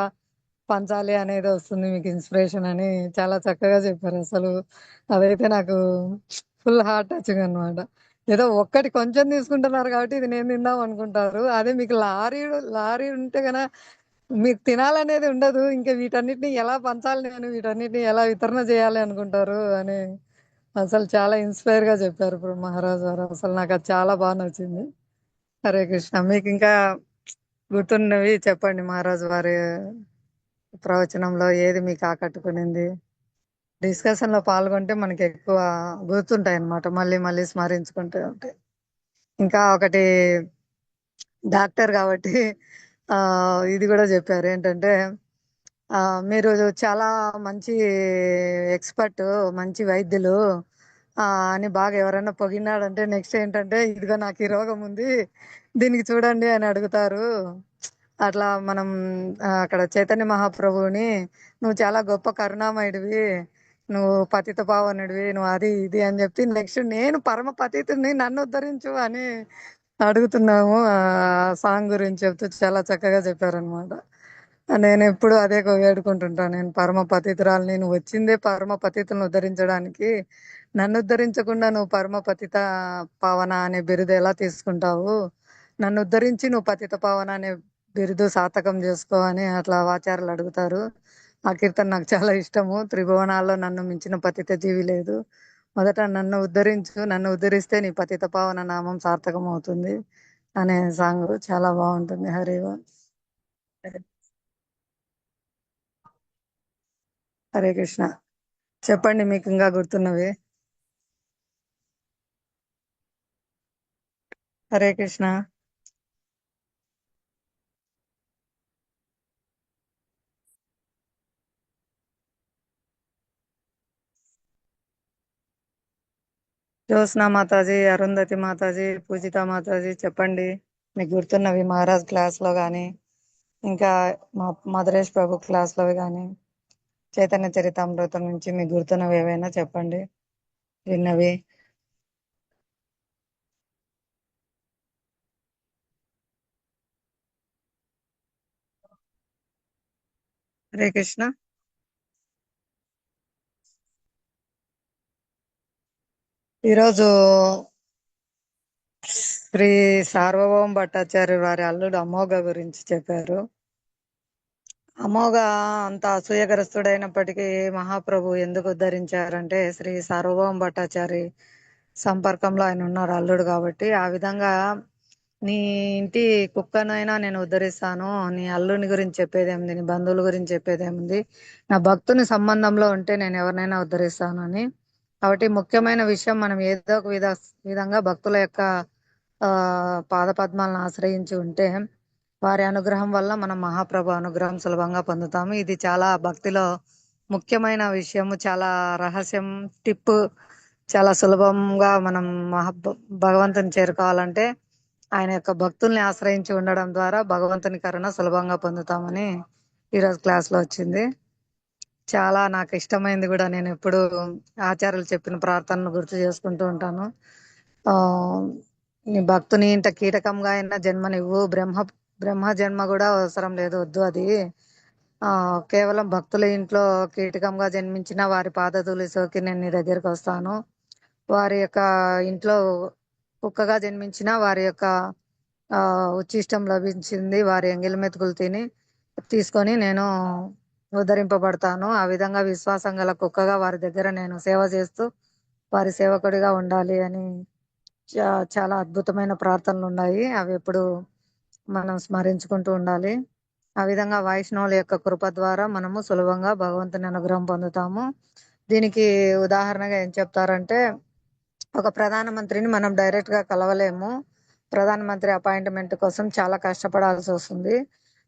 A: పంచాలి అనేది వస్తుంది మీకు ఇన్స్పిరేషన్ అని చాలా చక్కగా చెప్పారు. అసలు అదైతే నాకు ఫుల్ హార్ట్ టచింగ్ అనమాట. ఏదో ఒక్కటి కొంచెం తీసుకుంటున్నారు కాబట్టి ఇది నేను తిందాం అనుకుంటారు. అదే మీకు లారీ లారీ ఉంటే గన మీకు తినాలనేది ఉండదు. ఇంకా వీటన్నిటిని ఎలా పంచాలి, నేను వీటన్నిటిని ఎలా వితరణ చేయాలి అనుకుంటారు అని అసలు చాలా ఇన్స్పైర్ గా చెప్పారు ఇప్పుడు మహారాజ్ గారు. అసలు నాకు అది చాలా బాగా నచ్చింది. హరే కృష్ణ. మీకు ఇంకా గుర్తున్నవి చెప్పండి. మహారాజు వారి ప్రవచనంలో ఏది మీకు ఆకట్టుకునింది? డిస్కషన్ లో పాల్గొంటే మనకి ఎక్కువ గుర్తుంటాయి అన్నమాట, మళ్ళీ మళ్ళీ స్మరించుకుంటూ ఉంటాయి. ఇంకా ఒకటి డాక్టర్ కాబట్టి ఆ ఇది కూడా చెప్పారు ఏంటంటే ఆ మీరు చాలా మంచి ఎక్స్పర్ట్, మంచి వైద్యులు ఆ అని బాగా ఎవరైనా పొగిడినాడంటే నెక్స్ట్ ఏంటంటే ఇదిగో నాకు ఈ రోగం ఉంది దీనికి చూడండి అని అడుగుతారు. అట్లా మనం అక్కడ చైతన్య మహాప్రభువుని నువ్వు చాలా గొప్ప కరుణామయుడివి, నువ్వు పతిత పావనుడివి, నువ్వు అది ఇది అని చెప్పి నెక్స్ట్ నేను పరమ పతితుని నన్ను ఉద్ధరించు అని అడుగుతున్నాము. ఆ సాంగ్ గురించి చెప్తూ చాలా చక్కగా చెప్పారనమాట. నేను ఎప్పుడు అదే వేడుకుంటుంటాను. నేను పరమ పతితురాలు, నేను వచ్చిందే పరమ పతితులను ఉద్ధరించడానికి, నన్ను ఉద్ధరించకుండా నువ్వు పరమ పతిత పావన అనే బిరుదు ఎలా తీసుకుంటావు? నన్ను ఉద్ధరించి నువ్వు పతిత పావన అనే బిరుదు సార్థకం చేసుకో అని అట్లా ఆచార్యులు అడుగుతారు. ఆ కీర్తన నాకు చాలా ఇష్టము. త్రిభువనాల్లో నన్ను మించిన పతిత జీవి లేదు, మొదట నన్ను ఉద్ధరించు, నన్ను ఉద్ధరిస్తే నీ పతిత పావన నామం సార్థకం అవుతుంది అనే సాంగ్ చాలా బాగుంటుంది. హరే కృష్ణ. చెప్పండి మీకు ఇంకా గుర్తున్నవి. హరే కృష్ణ. జ్యోత్స్నా మాతాజీ, అరుంధతి మాతాజీ, పూజిత మాతాజీ చెప్పండి మీకు గుర్తున్నవి మహారాజ్ క్లాస్ లో గాని ఇంకా మా మధురేష్ ప్రభు క్లాస్లో కానీ చైతన్య చరితామృతం నుంచి మీకు గుర్తున్నవి ఏవైనా చెప్పండి, విన్నవి. హరే కృష్ణ. ఈరోజు శ్రీ సార్వభౌమ భట్టాచార్య వారి అల్లుడు అమోఘ గురించి చెప్పారు. అమోఘ అంత అసూయగ్రస్తుడైనప్పటికీ మహాప్రభు ఎందుకు ఉద్ధరించారంటే శ్రీ సార్వభౌమ భట్టాచారి సంపర్కంలో ఆయన ఉన్నారు, అల్లుడు కాబట్టి. ఆ విధంగా నీ ఇంటి కుక్కనైనా నేను ఉద్ధరిస్తాను, నీ అల్లుని గురించి చెప్పేదేముంది, నీ బంధువుల గురించి చెప్పేదేముంది, నా భక్తుని సంబంధంలో ఉంటే నేను ఎవరినైనా ఉద్ధరిస్తాను అని. కాబట్టి ముఖ్యమైన విషయం, మనం ఏదో ఒక విధంగా భక్తుల యొక్క పాద పద్మాలను ఆశ్రయించి ఉంటే వారి అనుగ్రహం వల్ల మనం మహాప్రభు అనుగ్రహం సులభంగా పొందుతాము. ఇది చాలా భక్తిలో ముఖ్యమైన విషయము, చాలా రహస్యం, టిప్. చాలా సులభంగా మనం భగవంతుని చేరుకోవాలంటే ఆయన యొక్క భక్తుల్ని ఆశ్రయించి ఉండడం ద్వారా భగవంతుని కరుణ సులభంగా పొందుతామని ఈరోజు క్లాస్లో వచ్చింది. చాలా నాకు ఇష్టమైంది కూడా. నేను ఎప్పుడు ఆచార్యులు చెప్పిన ప్రార్థనను గుర్తు చేసుకుంటూ ఉంటాను. ఆ నీ భక్తుని ఇంట కీటకంగా అయినా జన్మనివ్వు, బ్రహ్మ జన్మ కూడా అవసరం లేదు, వద్దు అది. కేవలం భక్తుల ఇంట్లో కీటకంగా జన్మించిన వారి పాదధూళి సోకి నేను నీ దగ్గరికి వస్తాను. వారి యొక్క ఇంట్లో కుక్కగా జన్మించిన వారి యొక్క ఉచ్చిష్టం లభించింది, వారి ఎంగిలి మెతుకులు తీసుకొని నేను ఉద్ధరింపబడతాను. ఆ విధంగా విశ్వాసం గల కుక్కగా వారి దగ్గర నేను సేవ చేస్తూ వారి సేవకుడిగా ఉండాలి అని చాలా అద్భుతమైన ప్రార్థనలు ఉన్నాయి. అవి ఎప్పుడు మనం స్మరించుకుంటూ ఉండాలి. ఆ విధంగా వైష్ణవుల యొక్క కృప ద్వారా మనము సులభంగా భగవంతుని అనుగ్రహం పొందుతాము. దీనికి ఉదాహరణగా ఏం చెప్తారంటే, ఒక ప్రధానమంత్రిని మనం డైరెక్ట్ గా కలవలేము. ప్రధానమంత్రి అపాయింట్మెంట్ కోసం చాలా కష్టపడాల్సి వస్తుంది.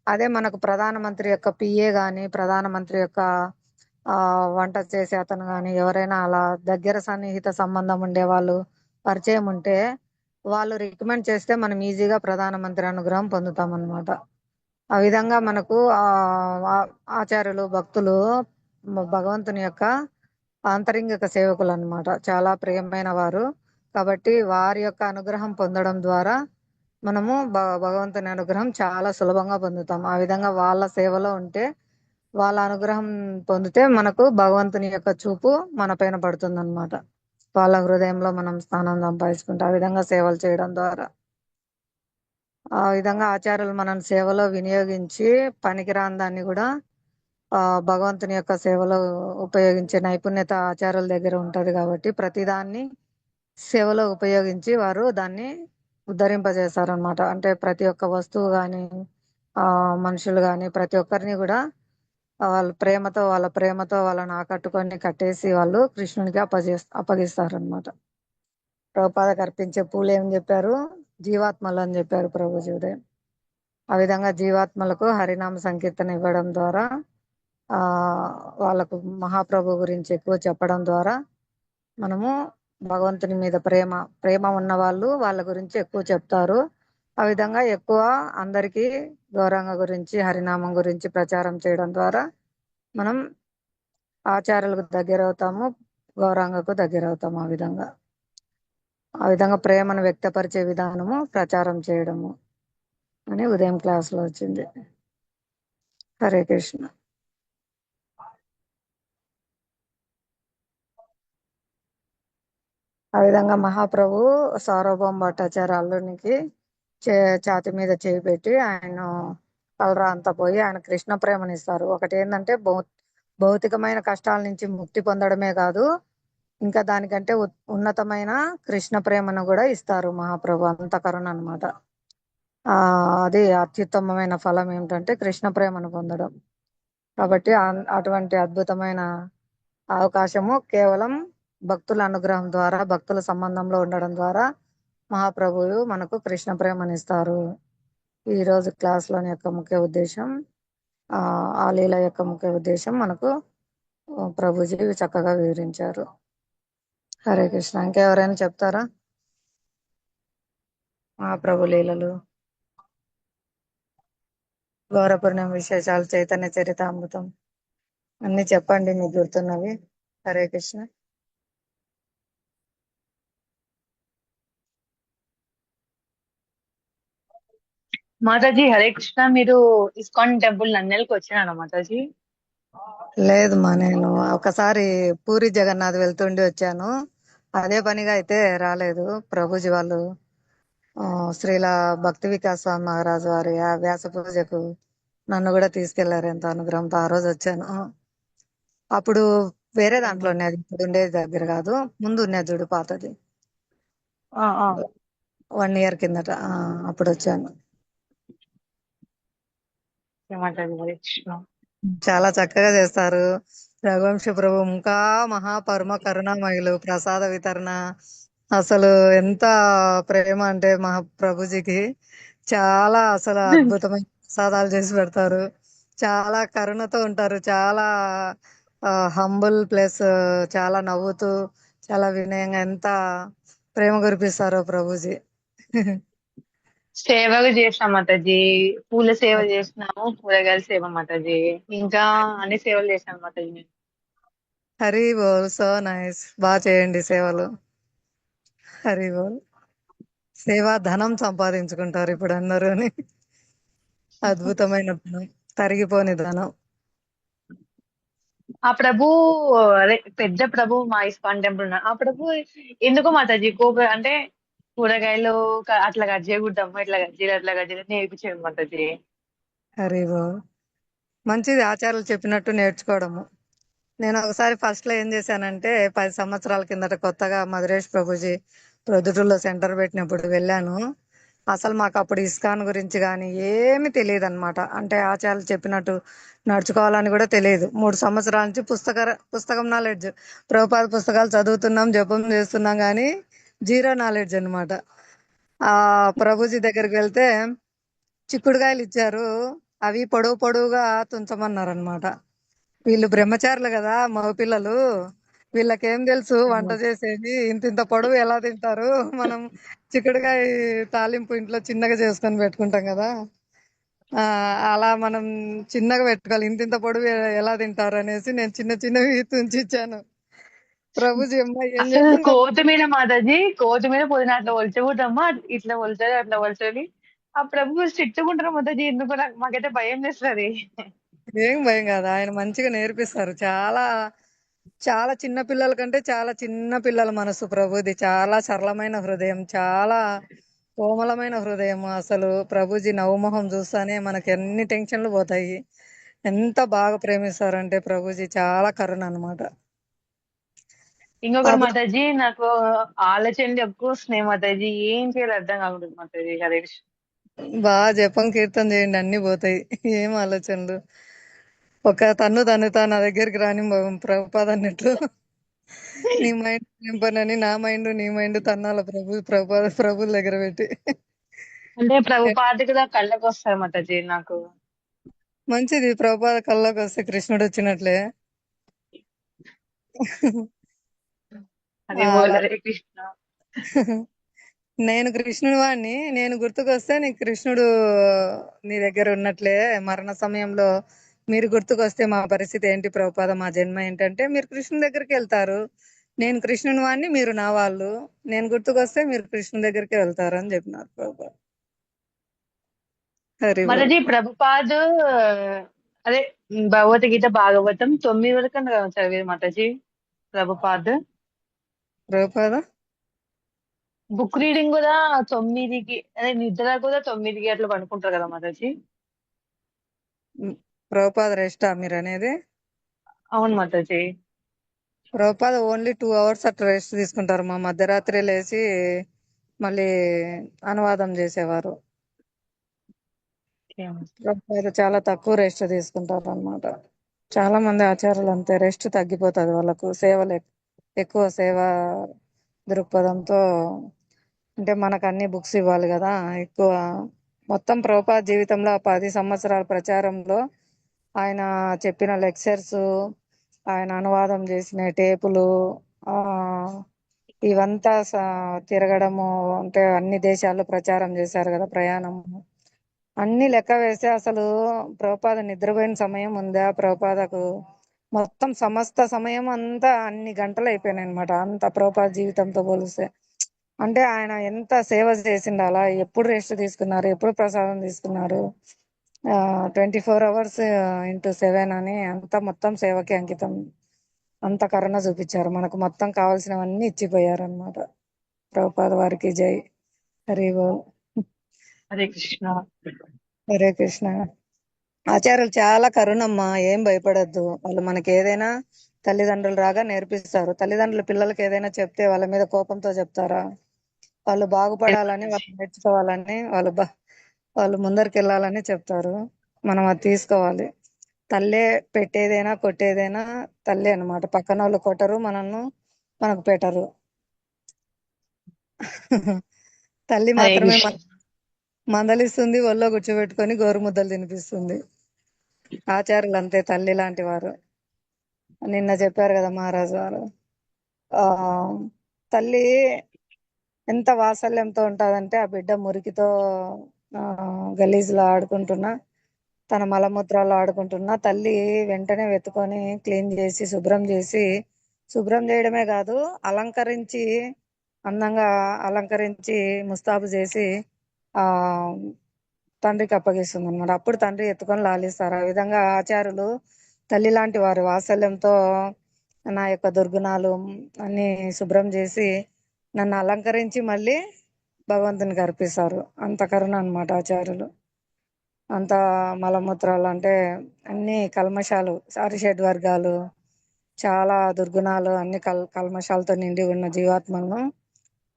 A: అదే మనకు ప్రధానమంత్రి యొక్క పిఏ కానీ, ప్రధానమంత్రి యొక్క వంట చేసే అతను కానీ, ఎవరైనా అలా దగ్గర సన్నిహిత సంబంధం ఉండే వాళ్ళు పరిచయం ఉంటే వాళ్ళు రికమెండ్ చేస్తే మనం ఈజీగా ప్రధానమంత్రి అనుగ్రహం పొందుతాం అన్నమాట. ఆ విధంగా మనకు ఆచార్యులు, భక్తులు భగవంతుని యొక్క ఆంతరింగిక సేవకులు అన్నమాట, చాలా ప్రియమైన వారు. కాబట్టి వారి యొక్క అనుగ్రహం పొందడం ద్వారా మనము భగవంతుని అనుగ్రహం చాలా సులభంగా పొందుతాం. ఆ విధంగా వాళ్ళ సేవలో ఉంటే, వాళ్ళ అనుగ్రహం పొందితే మనకు భగవంతుని యొక్క చూపు మన పైన పడుతుంది అనమాట. వాళ్ళ హృదయంలో మనం స్థానం సంపాదించుకుంటే, ఆ విధంగా సేవలు చేయడం ద్వారా, ఆ విధంగా ఆచార్యులు మనం సేవలో వినియోగించి పనికిరాని దాన్ని కూడా భగవంతుని యొక్క సేవలో ఉపయోగించే నైపుణ్యత ఆచార్యుల దగ్గర ఉంటది. కాబట్టి ప్రతిదాన్ని సేవలో ఉపయోగించి వారు దాన్ని ఉద్ధరింపజేశారనమాట. అంటే ప్రతి ఒక్క వస్తువు కానీ, మనుషులు కానీ, ప్రతి ఒక్కరిని కూడా వాళ్ళ ప్రేమతో వాళ్ళని ఆకట్టుకొని కట్టేసి వాళ్ళు కృష్ణునికి అప్పగిస్తారనమాట. ప్రభుపాదకు అర్పించే పూలు ఏం చెప్పారు, జీవాత్మలు అని చెప్పారు ప్రభుజీ ఉదయం. ఆ విధంగా జీవాత్మలకు హరినామ సంకీర్తన ఇవ్వడం ద్వారా, వాళ్ళకు మహాప్రభు గురించి ఎక్కువ చెప్పడం ద్వారా మనము భగవంతుని మీద ప్రేమ ఉన్న వాళ్ళు వాళ్ళ గురించి ఎక్కువ చెప్తారు. ఆ విధంగా ఎక్కువ అందరికీ గౌరంగ గురించి, హరినామం గురించి ప్రచారం చేయడం ద్వారా మనం ఆచార్యులకు దగ్గర అవుతాము, గౌరాంగకు దగ్గర అవుతాము. ఆ విధంగా ప్రేమను వ్యక్తపరిచే విధానము ప్రచారం చేయడము అని ఉదయం క్లాస్లో వచ్చింది. హరే కృష్ణ. ఆ విధంగా మహాప్రభు సార్వభౌమ భట్టాచార్య అల్లునికి ఛాతి మీద చేయి పెట్టి ఆయన కలరా అంతా పోయి ఆయన కృష్ణ ప్రేమనిస్తారు. ఒకటి ఏంటంటే భౌతికమైన కష్టాల నుంచి ముక్తి పొందడమే కాదు, ఇంకా దానికంటే ఉన్నతమైన కృష్ణ ప్రేమను కూడా ఇస్తారు మహాప్రభు. అంత కరుణ అనమాట. అది అత్యుత్తమమైన ఫలం ఏమిటంటే కృష్ణ ప్రేమను పొందడం. కాబట్టి అటువంటి అద్భుతమైన అవకాశము కేవలం భక్తుల అనుగ్రహం ద్వారా, భక్తుల సంబంధంలో ఉండడం ద్వారా మహాప్రభువు మనకు కృష్ణ ప్రేమనిస్తారు. ఈరోజు క్లాస్లోని యొక్క ముఖ్య ఉద్దేశం, ఆ లీల యొక్క ముఖ్య ఉద్దేశం మనకు ప్రభుజీ చక్కగా వివరించారు. హరే కృష్ణ. ఇంకెవరైనా చెప్తారా మహాప్రభు లీలలు? గౌరపుర్ణం విశేషాలు, చైతన్య చరితామృతం అన్ని చెప్పండి మీకు గుర్తున్నవి. హరే కృష్ణ.
D: మాతాజీ హరే కృష్ణ. మీరు ఇస్కాన్ టెంపుల్ నందెల్కి వచ్చినారా మాతాజీ?
A: లేదు మా, నేను ఒకసారి పూరి జగన్నాథ్ వెళ్తుండి వచ్చాను. అదే పనిగా అయితే రాలేదు. ప్రభుజీ వాళ్ళు శ్రీల భక్తి వికాస్ స్వామి మహారాజు వారి ఆ వ్యాస పూజకు నన్ను కూడా తీసుకెళ్లారు. ఎంత అనుగ్రహంతో ఆ రోజు వచ్చాను. అప్పుడు వేరే దాంట్లో ఉన్నది, ఇప్పుడు ఉండేది దగ్గర కాదు, ముందు ఉన్నది చూడు పాతది,
D: ఆ, ఆ.
A: 1 year కిందట. అప్పుడు వచ్చాను.
D: మాతాజీ హరే కృష్ణ.
A: చాలా చక్కగా చేస్తారు. రఘువంశ ప్రభు ఇంకా మహాపరమ కరుణామయులు, ప్రసాద వితరణ అసలు ఎంత ప్రేమ అంటే ప్రభుజీకి చాలా అసలు అద్భుతమైన ప్రసాదాలు చేసి పెడతారు. చాలా కరుణతో ఉంటారు. చాలా హంబుల్ ప్లస్ చాలా నవ్వుతూ చాలా వినయంగా ఎంత ప్రేమ కురిపిస్తారో ప్రభుజీ.
D: సేవగా చేసినాం మాతాజీ. పూల సేవ చేసినాము, కూరగాయల సేవ మాతాజీ, ఇంకా అన్ని సేవలు చేసినాం మాతాజీ.
A: హరి బోల్, సో నైస్. బాగా చేయండి సేవలు. హరి బోల్. సేవా ధనం సంపాదించుకుంటారు ఇప్పుడు అందరూ. అద్భుతమైన ధనం, తరిగిపోని ధనం.
D: ఆ ప్రభు, అదే పెద్ద ప్రభు మా ఇస్కాన్ టెంపుల్ ఆ ప్రభు ఎందుకో మాతాజీ అంటే కూరగాయలు అట్లా కట్ చేయకూడదమ్మా, ఇట్లా కట్ చేయాలి, అట్లా కట్ చేయాలి నేర్పించాడు మాతాజీ.
A: హరి బోల్. మంచిది, ఆచార్యులు చెప్పినట్టు నేర్చుకోవడము. నేను ఒకసారి ఫస్ట్ లో ఏం చేశానంటే 10 సంవత్సరాల కిందట కొత్తగా మధురేష్ ప్రభుజీ ప్రొద్దుటూరులో సెంటర్ పెట్టినప్పుడు వెళ్ళాను. అసలు మాకు అప్పుడు ఇస్కాన్ గురించి కానీ ఏమి తెలియదు అనమాట. అంటే ఆచార్యులు చెప్పినట్టు నడుచుకోవాలని కూడా తెలియదు. 3 సంవత్సరాల నుంచి పుస్తకం నాలెడ్జ్, ప్రభుపాద పుస్తకాలు చదువుతున్నాం, జపం చేస్తున్నాం, కానీ జీరో నాలెడ్జ్ అనమాట. ఆ ప్రభుజీ దగ్గరికి వెళ్తే చిక్కుడుకాయలు ఇచ్చారు. అవి పొడవు పొడవుగా తుంచమన్నారు అనమాట. వీళ్ళు బ్రహ్మచారులు కదా, మగపిల్లలు, వీళ్ళకేం తెలుసు వంట చేసేది, ఇంత ఇంత పొడవు ఎలా తింటారు. మనం చిక్కుడుకాయ తాలింపు ఇంట్లో చిన్నగా చేసుకొని పెట్టుకుంటాం కదా, అలా మనం చిన్నగా పెట్టుకోవాలి. ఇంత ఇంత పొడవు ఎలా తింటారు అనేసి నేను చిన్న చిన్నవి తుంచి ఇచ్చాను. ప్రభుజీ అమ్మ ఏం
D: అసలు
A: చెప్తుందో.
D: కోతిమీర మాతాజీ, కోతిమీర పుదీనా అట్లా ఒలచకూడదమ్మా, ఇట్లా ఒలచాలి అట్లా ఒలచాలి. ఆ ప్రభు స్ట్రిక్ట్ ఉంటారు మాతాజీ, ఎందుకు మాకైతే భయం వేస్తుంది.
A: ఏం భయం కాదు, ఆయన మంచిగా నేర్పిస్తారు. చాలా చాలా చిన్న పిల్లల కంటే చాలా చిన్న పిల్లల మనసు ప్రభుది. చాలా సరళమైన హృదయం, చాలా కోమలమైన హృదయం. అసలు ప్రభుజీ నవమోహం చూస్తానే మనకి ఎన్ని టెన్షన్లు పోతాయి. ఎంత బాగా ప్రేమిస్తారంటే ప్రభుజీ చాలా కరుణ అనమాట.
D: ఇంకొకటి
A: అప్పుడు
D: మాతాజీ, నాకు ఆలోచనలు ఎక్కువ వస్తున్నాయి మాతాజీ, ఏం చేయాలి అర్థం కాకుండా మాతాజీ. హరే కృష్ణ.
A: బాగా జపం కీర్తన చేయండి, అన్ని పోతాయి. ఏం ఆలోచనలు. ఒక తన్నుతా నా దగ్గరికి రాని ప్రభుపాద అన్నట్లు. నీ మైండ్ నింపనని నా మైండ్ నీ మైండ్ తన్నాల ప్రభుల దగ్గర పెట్టి.
D: అంటే ప్రభు పాదకుల కళ్ళకు వస్తారు మాతాజీ నాకు.
A: మంచిది, ప్రభుపాద కల్లోకి వస్తే కృష్ణుడు వచ్చినట్లే.
D: హరి బోల్,
A: అలా
D: హరే కృష్ణ.
A: నేను కృష్ణుడి వాడిని, నేను గుర్తుకొస్తే నీకు కృష్ణుడు నీ దగ్గర ఉన్నట్లే. మరణ సమయంలో మీరు గుర్తుకొస్తే మా పరిస్థితి ఏంటి ప్రభుపాద, మా జన్మ ఏంటంటే మీరు కృష్ణుని దగ్గరికి వెళ్తారు. నేను కృష్ణుని వాడిని, మీరు నా వాళ్ళు. నేను గుర్తుకొస్తే మీరు కృష్ణుని దగ్గరికి వెళ్తారు అని చెప్పినారు ప్రభుపాద. హరి బోల్.
D: మాతాజీ ప్రభుపాద్ అదే భగవద్గీత భాగవతం 9 వరకు చదివేది మాతాజీ. ప్రభుపాద్
A: ప్రభుపాద
D: బుక్ రీడింగ్ కూడా 9కి, అదే నిద్ర కూడా 9కి అట్లా పడుకుంటారు కదా మాతాజీ.
A: ప్రభుపాద రెస్టా మీరు అనేది?
D: అవును మాతాజీ.
A: ప్రభుపాద ఓన్లీ 2 hours అట్లా రెస్ట్ తీసుకుంటారు. మా మధ్యరాత్రి లేచి మళ్ళీ అనువాదం చేసేవారు. ప్రభుపాద చాలా తక్కువ రెస్ట్ తీసుకుంటారు అన్నమాట. చాలా మంది ఆచార్యులు అంతే, రెస్ట్ తగ్గిపోతుంది వాళ్ళకు. సేవలు ఎక్కువ సేవ దృక్పథంతో, అంటే మనకు అన్ని బుక్స్ ఇవ్వాలి కదా ఎక్కువ. మొత్తం ప్రభుపాద జీవితంలో 10 సంవత్సరాల ప్రచారంలో ఆయన చెప్పిన లెక్చర్స్, ఆయన అనువాదం చేసిన టేపులు, ఆ ఇవంతా తిరగడము, అంటే అన్ని దేశాల్లో ప్రచారం చేశారు కదా, ప్రయాణం. అన్ని లెక్క వేస్తే అసలు ప్రభుపాద నిద్రపోయిన సమయం ఉందా ప్రభుపాదకు? మొత్తం సమస్త సమయం అంతా అన్ని గంటలు అయిపోయినాయి అనమాట, అంత ప్రభుపాద జీవితంతో పోలిస్తే. అంటే ఆయన ఎంత సేవ చేసిండు, అలా ఎప్పుడు రెస్ట్ తీసుకున్నారు, ఎప్పుడు ప్రసాదం తీసుకున్నారు, 24 hours ఇంటూ 7 అని అంత మొత్తం సేవకి అంకితం. అంత కరుణ చూపించారు మనకు, మొత్తం కావాల్సినవన్నీ ఇచ్చిపోయారు అనమాట. ప్రభుపాద వారికి జై. హరి బోల్.
D: హరే కృష్ణ.
A: హరే కృష్ణ. ఆచార్యులు చాలా కరుణమ్మా, ఏం భయపడద్దు. వాళ్ళు మనకి ఏదైనా తల్లిదండ్రులు రాగా నేర్పిస్తారు. తల్లిదండ్రులు పిల్లలకి ఏదైనా చెప్తే వాళ్ళ మీద కోపంతో చెప్తారా? వాళ్ళు బాగుపడాలని, వాళ్ళు నేర్చుకోవాలని, వాళ్ళు ముందరికి వెళ్ళాలని చెప్తారు. మనం అది తీసుకోవాలి. తల్లే పెట్టేదైనా కొట్టేదైనా తల్లే అన్నమాట. పక్కన వాళ్ళు కొట్టరు మనకు పెట్టరు. తల్లి
D: హరే
A: మాత్రమే
D: కృష్ణ.
A: మందలిస్తుంది, ఒళ్ళో కూర్చోబెట్టుకొని గోరుముద్దలు తినిపిస్తుంది. ఆచార్యులు అంతే, తల్లి లాంటి వారు. నిన్న చెప్పారు కదా మహారాజు వారు, ఆ తల్లి ఎంత వాత్సల్యంతో ఉంటదంటే, ఆ బిడ్డ మురికితో గలీజ్లో ఆడుకుంటున్నా, తన మలమూత్రాలు ఆడుకుంటున్నా తల్లి వెంటనే వెతుకొని క్లీన్ చేసి శుభ్రం చేయడమే కాదు, అలంకరించి, అందంగా అలంకరించి ముస్తాబు చేసి ఆ తండ్రికి అప్పగిస్తుంది అనమాట. అప్పుడు తండ్రి ఎత్తుకొని లాలిస్తారు. ఆ విధంగా ఆచార్యులు తల్లి లాంటి వారు, వాత్సల్యంతో నా యొక్క దుర్గుణాలు అన్ని శుభ్రం చేసి నన్ను అలంకరించి మళ్ళీ భగవంతునికి అర్పిస్తారు. అంత కరుణ అనమాట ఆచార్యులు. అంత మలమూత్రాలు అంటే అన్ని కల్మషాలు, సారిషడ్ వర్గాలు, చాలా దుర్గుణాలు, అన్ని కల్మషాలతో నిండి ఉన్న జీవాత్మలను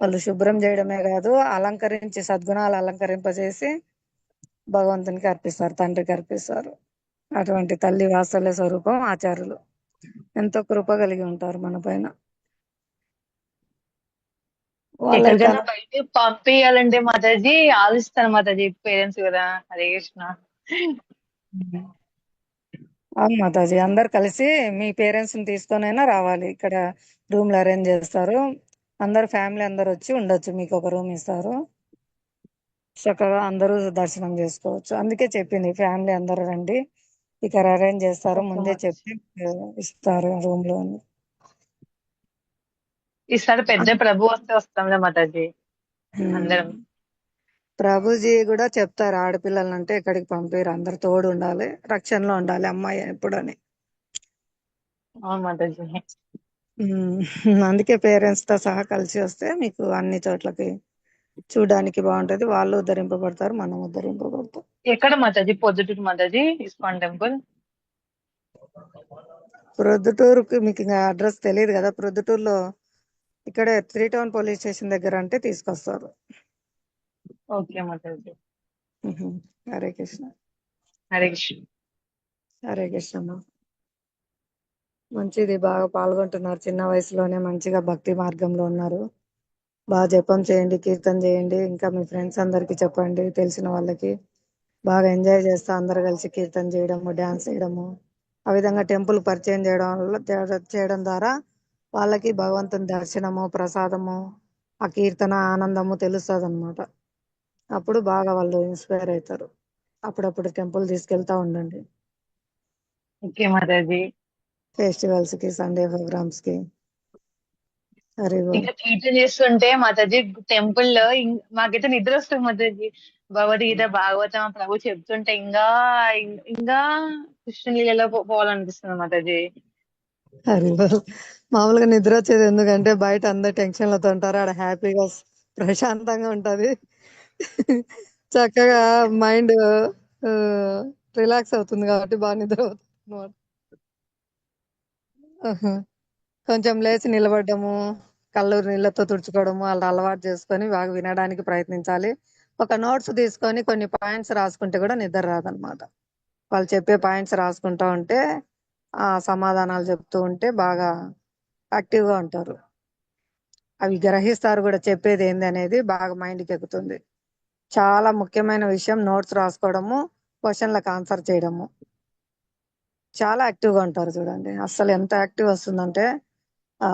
A: వాళ్ళు శుభ్రం చేయడమే కాదు, అలంకరించి సద్గుణాలు అలంకరింపజేసి భగవంతునికి అర్పిస్తారు, తండ్రికి అర్పిస్తారు. అటువంటి తల్లి వాత్సల్య స్వరూపం ఆచార్యులు. ఎంతో కృప కలిగి ఉంటారు మన పైన. వాళ్ళ యొక్క
D: ఎక్కడికైనా బయట పంపించాలంటే మాతాజీ ఆలోచిస్తాను మాతాజీ, పేరెంట్స్ కదా. హరే కృష్ణ.
A: అవును మాతాజీ, అందరు కలిసి మీ పేరెంట్స్ ని తీసుకొనైనా రావాలి. ఇక్కడ రూమ్లు అరేంజ్ చేస్తారు, అందరు ఫ్యామిలీ అందరు వచ్చి ఉండొచ్చు. మీకు ఒక రూమ్ ఇస్తారు, చక్కగా అందరూ దర్శనం చేసుకోవచ్చు. అందుకే చెప్పింది, ఫ్యామిలీ అందరూ రండి, ఇక్కడ అరేంజ్ చేస్తారు, ముందే చెప్పి ఇస్తారు రూమ్ లో.
D: ఈసారి పెద్ద ప్రభు వస్తే వస్తాంలే మాతాజీ అందరం.
A: ప్రభుజీ కూడా చెప్తారు, ఆడపిల్లలంటే ఎక్కడికి పంపారు, అందరు తోడు ఉండాలి, రక్షణలో ఉండాలి అమ్మాయి ఎప్పుడని.
D: అవును మాతాజీ.
A: అందుకే పేరెంట్స్ తో సహా కలిసి వస్తే మీకు అన్ని చోట్లకి చూడడానికి బాగుంటది, వాళ్ళు ఉద్ధరింపబడతారు, మనం ఉద్ధరింపబడతాం.
D: ఎక్కడ మాతాజీ? Proddatur mataji ISKCON temple.
A: ప్రొద్దుటూరుకి మీకు ఇంకా అడ్రస్ తెలియదు కదా. ప్రొద్దుటూరులో ఇక్కడే 3 Town పోలీస్ స్టేషన్ దగ్గర అంటే తీసుకొస్తారు.
D: ఓకే మాతాజీ.
A: హరే కృష్ణ.
D: హరే కృష్ణ.
A: హరే కృష్ణ. మంచిది, బాగా పాల్గొంటున్నారు, చిన్న వయసులోనే మంచిగా భక్తి మార్గంలో ఉన్నారు. బాగా జపం చేయండి, కీర్తన చేయండి, ఇంకా మీ ఫ్రెండ్స్ అందరికి చెప్పండి, తెలిసిన వాళ్ళకి. బాగా ఎంజాయ్ చేస్తా అందరు కలిసి కీర్తన చేయడము, డ్యాన్స్ చేయడము, ఆ విధంగా టెంపుల్ పరిచయం చేయడం ద్వారా వాళ్ళకి భగవంతుని దర్శనము, ప్రసాదము, ఆ కీర్తన ఆనందము తెలుస్తుంది అనమాట. అప్పుడు బాగా వాళ్ళు ఇన్స్పైర్ అవుతారు. అప్పుడప్పుడు టెంపుల్ తీసుకెళ్తా ఉండండి,
D: ఓకే మాతాజీ.
A: ఫెస్టివల్స్ కి, సండే ప్రోగ్రామ్స్ కి. హరి బోల్.
D: ఇంకా కీర్తన చేస్తుంటే మాతాజీ టెంపుల్ లో మాకైతే నిద్ర వస్తుంది మాతాజీ. భగవద్గీత భాగవతం ప్రభు చెప్తుంటే ఇంకా ఇంకా కృష్ణలీలలో పోవాలనిపిస్తుంది మాతాజీ.
A: హరి బోల్. మామూలుగా నిద్ర వచ్చేది ఎందుకంటే బయట అందరు టెన్షన్లతో ఉంటారు, ఆడ హ్యాపీగా ప్రశాంతంగా ఉంటది, చక్కగా మైండ్ రిలాక్స్ అవుతుంది కాబట్టి బాగా నిద్ర అవుతుంది. కొంచెం లేచి నిలబడ్డము, కళ్ళు నీళ్ళతో తుడుచుకోవడము అలా అలవాటు చేసుకొని బాగా వినడానికి ప్రయత్నించాలి. ఒక నోట్స్ తీసుకొని కొన్ని పాయింట్స్ రాసుకుంటే కూడా నిద్ర రాదనమాట. వాళ్ళు చెప్పే పాయింట్స్ రాసుకుంటా ఉంటే, ఆ సమాధానాలు చెప్తూ ఉంటే బాగా యాక్టివ్గా ఉంటారు. అవి గ్రహిస్తారు కూడా, చెప్పేది ఏంది అనేది బాగా మైండ్కి ఎక్కుతుంది. చాలా ముఖ్యమైన విషయం నోట్స్ రాసుకోవడము, క్వశ్చన్లకు ఆన్సర్ చేయడము. చాలా యాక్టివ్గా ఉంటారు చూడండి, అస్సలు ఎంత యాక్టివ్ వస్తుందంటే, ఆ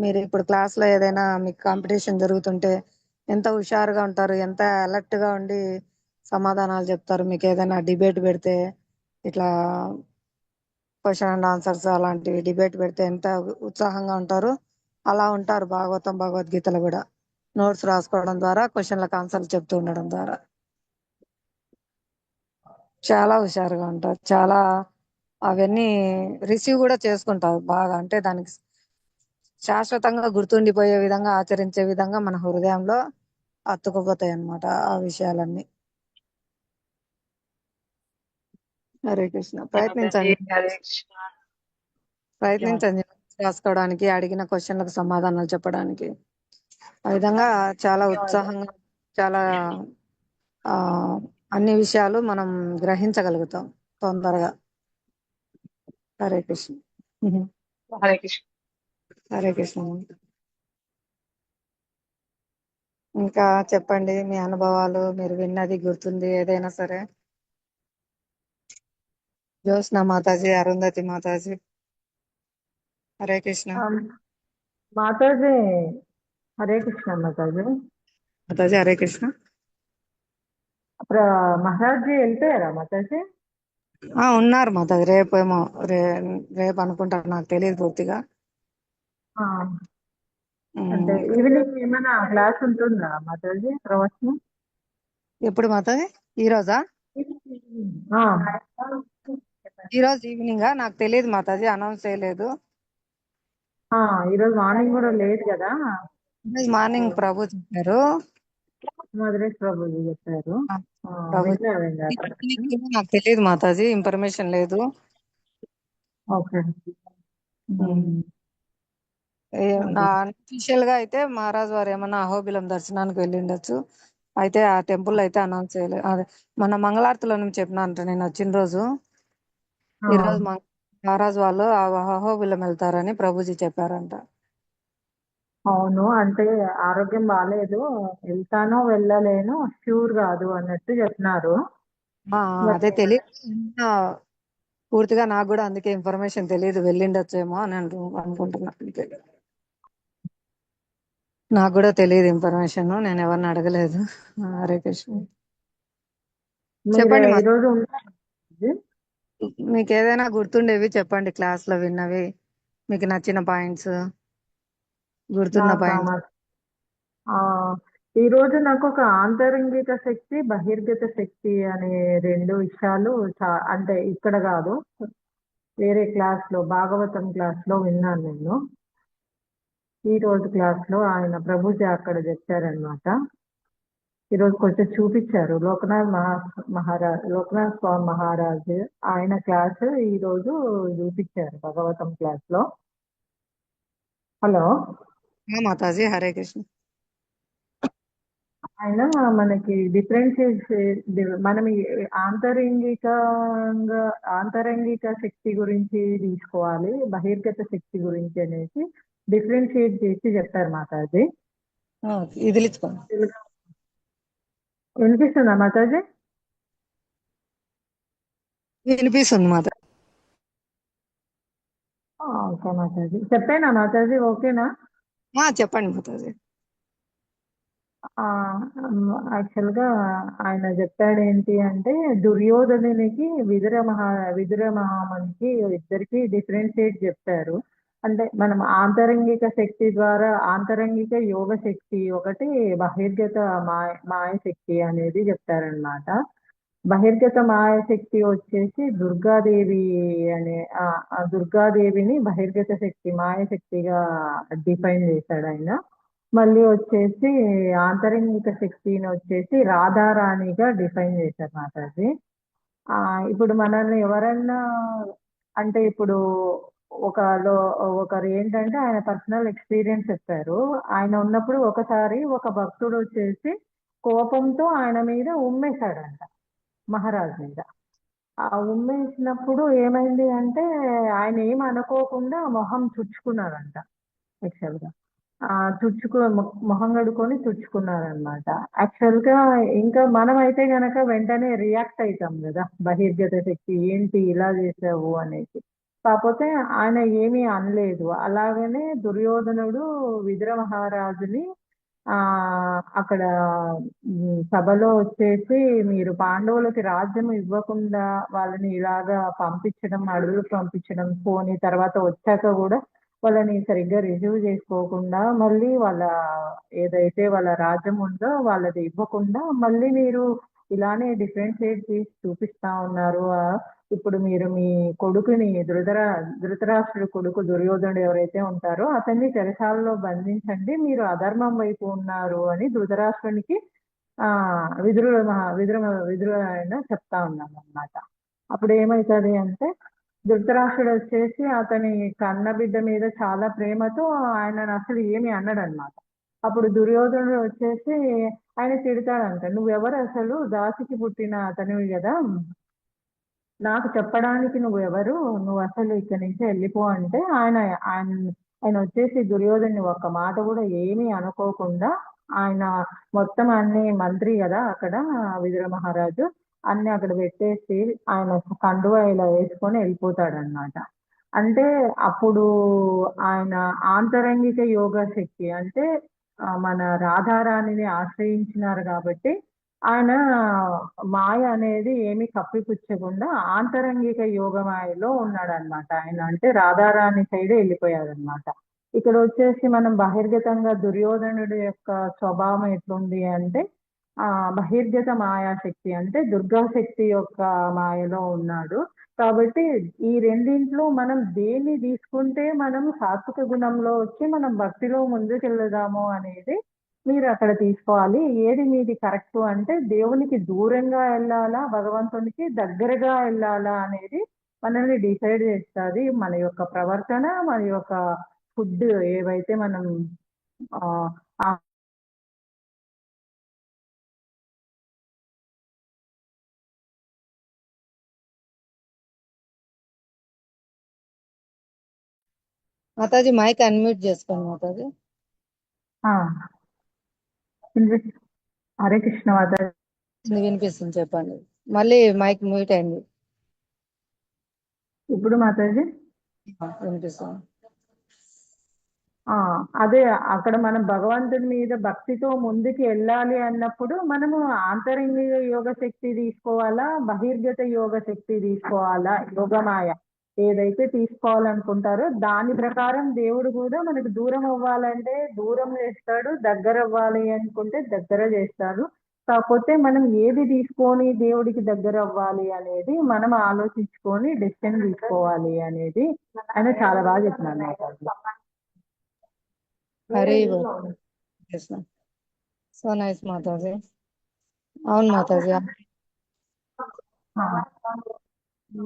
A: మీరు ఇప్పుడు క్లాస్లో ఏదైనా మీకు కాంపిటీషన్ జరుగుతుంటే ఎంత హుషారుగా ఉంటారు, ఎంత అలర్ట్గా ఉండి సమాధానాలు చెప్తారు. మీకు ఏదైనా డిబేట్ పెడితే ఇట్లా క్వశ్చన్ అండ్ ఆన్సర్స్ అలాంటివి డిబేట్ పెడితే ఎంత ఉత్సాహంగా ఉంటారు అలా ఉంటారు. భాగవతం భగవద్గీతలు కూడా నోట్స్ రాసుకోవడం ద్వారా క్వశ్చన్లకు ఆన్సర్లు చెప్తూ ఉండడం ద్వారా చాలా హుషారుగా ఉంటారు. చాలా అవన్నీ రిసీవ్ కూడా చేసుకుంటారు బాగా. అంటే దానికి శాశ్వతంగా గుర్తుండిపోయే విధంగా ఆచరించే విధంగా మన హృదయంలో అతుకుపోతాయి అన్నమాట ఆ విషయాలన్నీ. హరే కృష్ణ.
D: మాతాజీ
A: ప్రయత్నించండి
D: హరే కృష్ణ.
A: ప్రయత్నించండి రాసుకోవడానికి, అడిగిన క్వశ్చన్లకు సమాధానాలు చెప్పడానికి. ఆ విధంగా చాలా ఉత్సాహంగా చాలా ఆ అన్ని విషయాలు మనం గ్రహించగలుగుతాం తొందరగా. హరే కృష్ణ.
D: హరే కృష్ణ.
A: హరే కృష్ణ. ఇంకా చెప్పండి మీ అనుభవాలు, మీరు విన్నది గుర్తుంది ఏదైనా సరే. జ్యోత్స్న మాతాజీ, అరుంధతి మాతాజీ. హరే కృష్ణ.
B: మాతాజీ హరే కృష్ణ. మాతాజీ
A: మాతాజీ హరే కృష్ణ.
B: మహారాజ్ జీ వెళ్ళిపోయారా మాతాజీ?
A: ఉన్నారు మాతాజీ. రేపేమో రేపు అనుకుంటారు, నాకు తెలియదు పూర్తిగా.
B: ఆ, అంటే ఈవినింగ్ ఏమైనా క్లాస్ ఉంటుందా మాతాజీ ప్రవచనం?
A: ఎప్పుడు మాతాజీ? ఈ రోజా?
B: ఆ,
A: ఈ రోజు ఈవినింగ్ నాకు తెలియదు మాతాజీ, అనౌన్స్ చేయలేదు.
B: ఈరోజు మార్నింగ్ కూడా లేదు కదా.
A: మార్నింగ్ ప్రభు చెప్పారు.
B: మధురేష్ ప్రభుజీ చెప్పారు.
A: ప్రభు
B: వినలేదు.
A: నాకు తెలియదు మాతాజీ, ఇన్ఫర్మేషన్ లేదు.
B: ఓకే.
A: అఫీషియల్ గా అయితే మహారాజ్ వారు ఏమన్నా అహోబిలం దర్శనానికి వెళ్ళి ఉండొచ్చు. అయితే ఆ టెంపుల్ అయితే అనౌన్స్ చేయలేదు. అదే మన మంగళారతిలో నుంచి చెప్పినానంట నేను వచ్చిన రోజు. ఈ రోజు మహారాజ్ వాళ్ళు అహోబిలం వెళ్తారని ప్రభుజీ చెప్పారంట.
B: అవును, అంటే ఆరోగ్యం బాగాలేదు, వెళ్తానో వెళ్ళలేను ష్యూర్ కాదు అన్నట్టు చెప్పినారు.
A: అదే తెలియదు పూర్తిగా, నాకు కూడా అందుకే ఇన్ఫర్మేషన్ తెలియదు. వెళ్ళిండొచ్చేమో అని అనుకుంటున్నా. నాకు కూడా తెలియదు ఇన్ఫర్మేషన్, నేను ఎవరిని అడగలేదు. హరే కృష్ణ.
B: మీరు
A: చెప్పండి
B: ఈ రోజు ఉన్నారా?
A: మీకు ఏదైనా గుర్తుండేవి చెప్పండి, క్లాస్ లో విన్నవి, మీకు నచ్చిన పాయింట్స్, గుర్తున్న పాయింట్స్.
B: ఈ రోజు నాకు ఒక ఆంతరంగిక శక్తి, బహిర్గత శక్తి అనే రెండు విషయాలు అంటే ఇక్కడ కాదు, వేరే క్లాస్ లో, భాగవతం క్లాస్ లో విన్నాను నేను. ఈ రోజు క్లాస్ లో ఆయన ప్రభుజీ అక్కడ చెప్పారనమాట. ఈరోజు కొంచెం చూపించారు లోకనాథ్ స్వామి మహారాజ్ ఆయన క్లాస్ ఈ రోజు చూపించారు భగవతం క్లాస్ లో. హలో
A: మాతాజీ హరే కృష్ణ.
B: ఆయన మనకి మనం ఆంతరంగిక శక్తి గురించి తీసుకోవాలి, బహిర్గత శక్తి గురించి అనేసి డిఫరెన్షియేట్ చేసి చెప్పారు మాతాజీ.
A: ఇది ఇచ్చుకోండి.
B: వినిపిస్తుందా మాతాజీ?
A: వినిపిస్తుంది మాతాజీ.
B: ఓకే మాతాజీ, చెప్పేనా మాతాజీ? ఓకేనా?
A: చెప్పండి మాతాజీ.
B: యాక్చువల్ గా ఆయన చెప్పాడు ఏంటి అంటే, దుర్యోధనునికి విదుర మహామనికి ఇద్దరికి డిఫరెన్షియేట్ చెప్పారు. అంటే మనం ఆంతరంగిక శక్తి ద్వారా, ఆంతరంగిక యోగ శక్తి ఒకటి, బహిర్గత మాయ శక్తి అనేది చెప్తారనమాట. బహిర్గత మాయాశక్తి వచ్చేసి దుర్గాదేవి అనే ఆ దుర్గాదేవిని బహిర్గత శక్తి మాయాశక్తిగా డిఫైన్ చేశాడు ఆయన. మళ్ళీ వచ్చేసి ఆంతరంగిక శక్తిని వచ్చేసి రాధారాణిగా డిఫైన్ చేశారు మాతాజీ. ఇప్పుడు మనల్ని ఎవరన్నా అంటే ఇప్పుడు ఒకరు ఏంటంటే ఆయన పర్సనల్ ఎక్స్పీరియన్స్ చెప్పారు. ఆయన ఉన్నప్పుడు ఒకసారి ఒక భక్తుడు వచ్చేసి కోపంతో ఆయన మీద ఉమ్మేశాడంట, మహారాజ్ మీద. ఆ ఉమ్మేసినప్పుడు ఏమైంది అంటే ఆయన ఏం అనుకోకుండా మొహం తుడుచుకున్నారంట. యాక్చువల్ గా మొహం కడుకొని తుడుచుకున్నారనమాట. యాక్చువల్ గా ఇంకా మనం అయితే గనక వెంటనే రియాక్ట్ అవుతాం కదా, బహిర్గత శక్తి ఏంటి ఇలా చేసావు అనేసి. కాకపోతే ఆయన ఏమీ అనలేదు. అలాగనే దుర్యోధనుడు విదుర మహారాజుని ఆ అక్కడ సభలో వచ్చేసి మీరు పాండవులకి రాజ్యం ఇవ్వకుండా వాళ్ళని ఇలాగా పంపించడం, అడవులకు పంపించడం, పోని తర్వాత వచ్చాక కూడా వాళ్ళని సరిగ్గా రిసీవ్ చేసుకోకుండా, మళ్ళీ వాళ్ళ ఏదైతే వాళ్ళ రాజ్యం ఉందో వాళ్ళది ఇవ్వకుండా మళ్ళీ మీరు ఇలానే డిఫరెన్షియేట్ చేసి చూపిస్తా ఉన్నారు. ఇప్పుడు మీరు మీ కొడుకుని ధృతరాష్ట్రుడి కొడుకు దుర్యోధనుడు ఎవరైతే ఉంటారో అతన్ని చెరసాలలో బంధించండి, మీరు అధర్మం వైపు ఉన్నారు అని ధృతరాష్ట్రునికి ఆ విదురుడు ఆయన చెప్తా ఉన్నాను అనమాట. అప్పుడు ఏమవుతుంది అంటే ధృతరాష్ట్రుడు వచ్చేసి అతని కన్న బిడ్డ మీద చాలా ప్రేమతో ఆయనను అసలు ఏమి అన్నాడనమాట. అప్పుడు దుర్యోధనుడు వచ్చేసి ఆయన తిడతాడంట, నువ్వెవరు అసలు, దాసికి పుట్టిన అతనివి కదా, నాకు చెప్పడానికి నువ్వు ఎవరు, నువ్వు అసలు ఇక్కడి నుంచి వెళ్ళిపో అంటే ఆయన ఆయన ఆయన వచ్చేసి దుర్యోధన్ని ఒక్క మాట కూడా ఏమీ అనుకోకుండా, ఆయన మొత్తం అన్ని మంత్రి కదా అక్కడ విదుర మహారాజు, అన్ని అక్కడ పెట్టేసి ఆయన కండువా ఇలా వేసుకొని వెళ్ళిపోతాడనమాట. అంటే అప్పుడు ఆయన ఆంతరంగిక యోగ శక్తి అంటే మన రాధారాణిని ఆశ్రయించినారు కాబట్టి ఆయన మాయ అనేది ఏమీ కప్పిపుచ్చకుండా ఆంతరంగిక యోగ మాయలో ఉన్నాడనమాట. ఆయన అంటే రాధారాణి సైడే వెళ్ళిపోయాడనమాట. ఇక్కడ వచ్చేసి మనం బహిర్గతంగా దుర్యోధనుడి యొక్క స్వభావం ఎట్లుంది అంటే బహిర్గత మాయాశక్తి అంటే దుర్గా శక్తి యొక్క మాయలో ఉన్నాడు. కాబట్టి ఈ రెండింట్లో మనం దేన్ని తీసుకుంటే మనం సాత్విక గుణంలో వచ్చి మనం భక్తిలో ముందుకెళ్దాము అనేది మీరు అక్కడ తీసుకోవాలి. ఏది మీది కరెక్ట్ అంటే దేవునికి దూరంగా వెళ్ళాలా, భగవంతునికి దగ్గరగా వెళ్ళాలా అనేది మనల్ని డిసైడ్ చేస్తుంది. మన యొక్క ప్రవర్తన, మన యొక్క ఫుడ్ ఏవైతే మనం ఆ
A: మాతాజీ మైక్ అన్మ్యూట్ చేసుకోండి మాతాజీ.
B: ఆ, హరే కృష్ణ మాతాజీ.
A: వినిపిస్తుంది, చెప్పండి. మళ్ళీ మైక్ మ్యూట్ అయింది.
B: ఇప్పుడు మాతాజీ
A: వినిపిస్తుంది.
B: అదే అక్కడ మనం భగవంతుడి మీద భక్తితో ముందుకు వెళ్ళాలి అన్నప్పుడు మనము ఆంతరంగిక యోగ శక్తి తీసుకోవాలా, బహిర్గత యోగ శక్తి తీసుకోవాలా, యోగమాయ ఏదైతే తీసుకోవాలనుకుంటారో దాని ప్రకారం దేవుడు కూడా మనకు దూరం అవ్వాలంటే దూరం చేస్తాడు, దగ్గర అవ్వాలి అనుకుంటే దగ్గర చేస్తాడు. కాకపోతే మనం ఏది తీసుకొని దేవుడికి దగ్గర అవ్వాలి అనేది మనం ఆలోచించుకొని డెసిషన్ తీసుకోవాలి అనేది ఆయన చాలా బాగా చెప్తున్నాను నాకు.
A: Hari so nice Mataji. అవును మాతాజీ,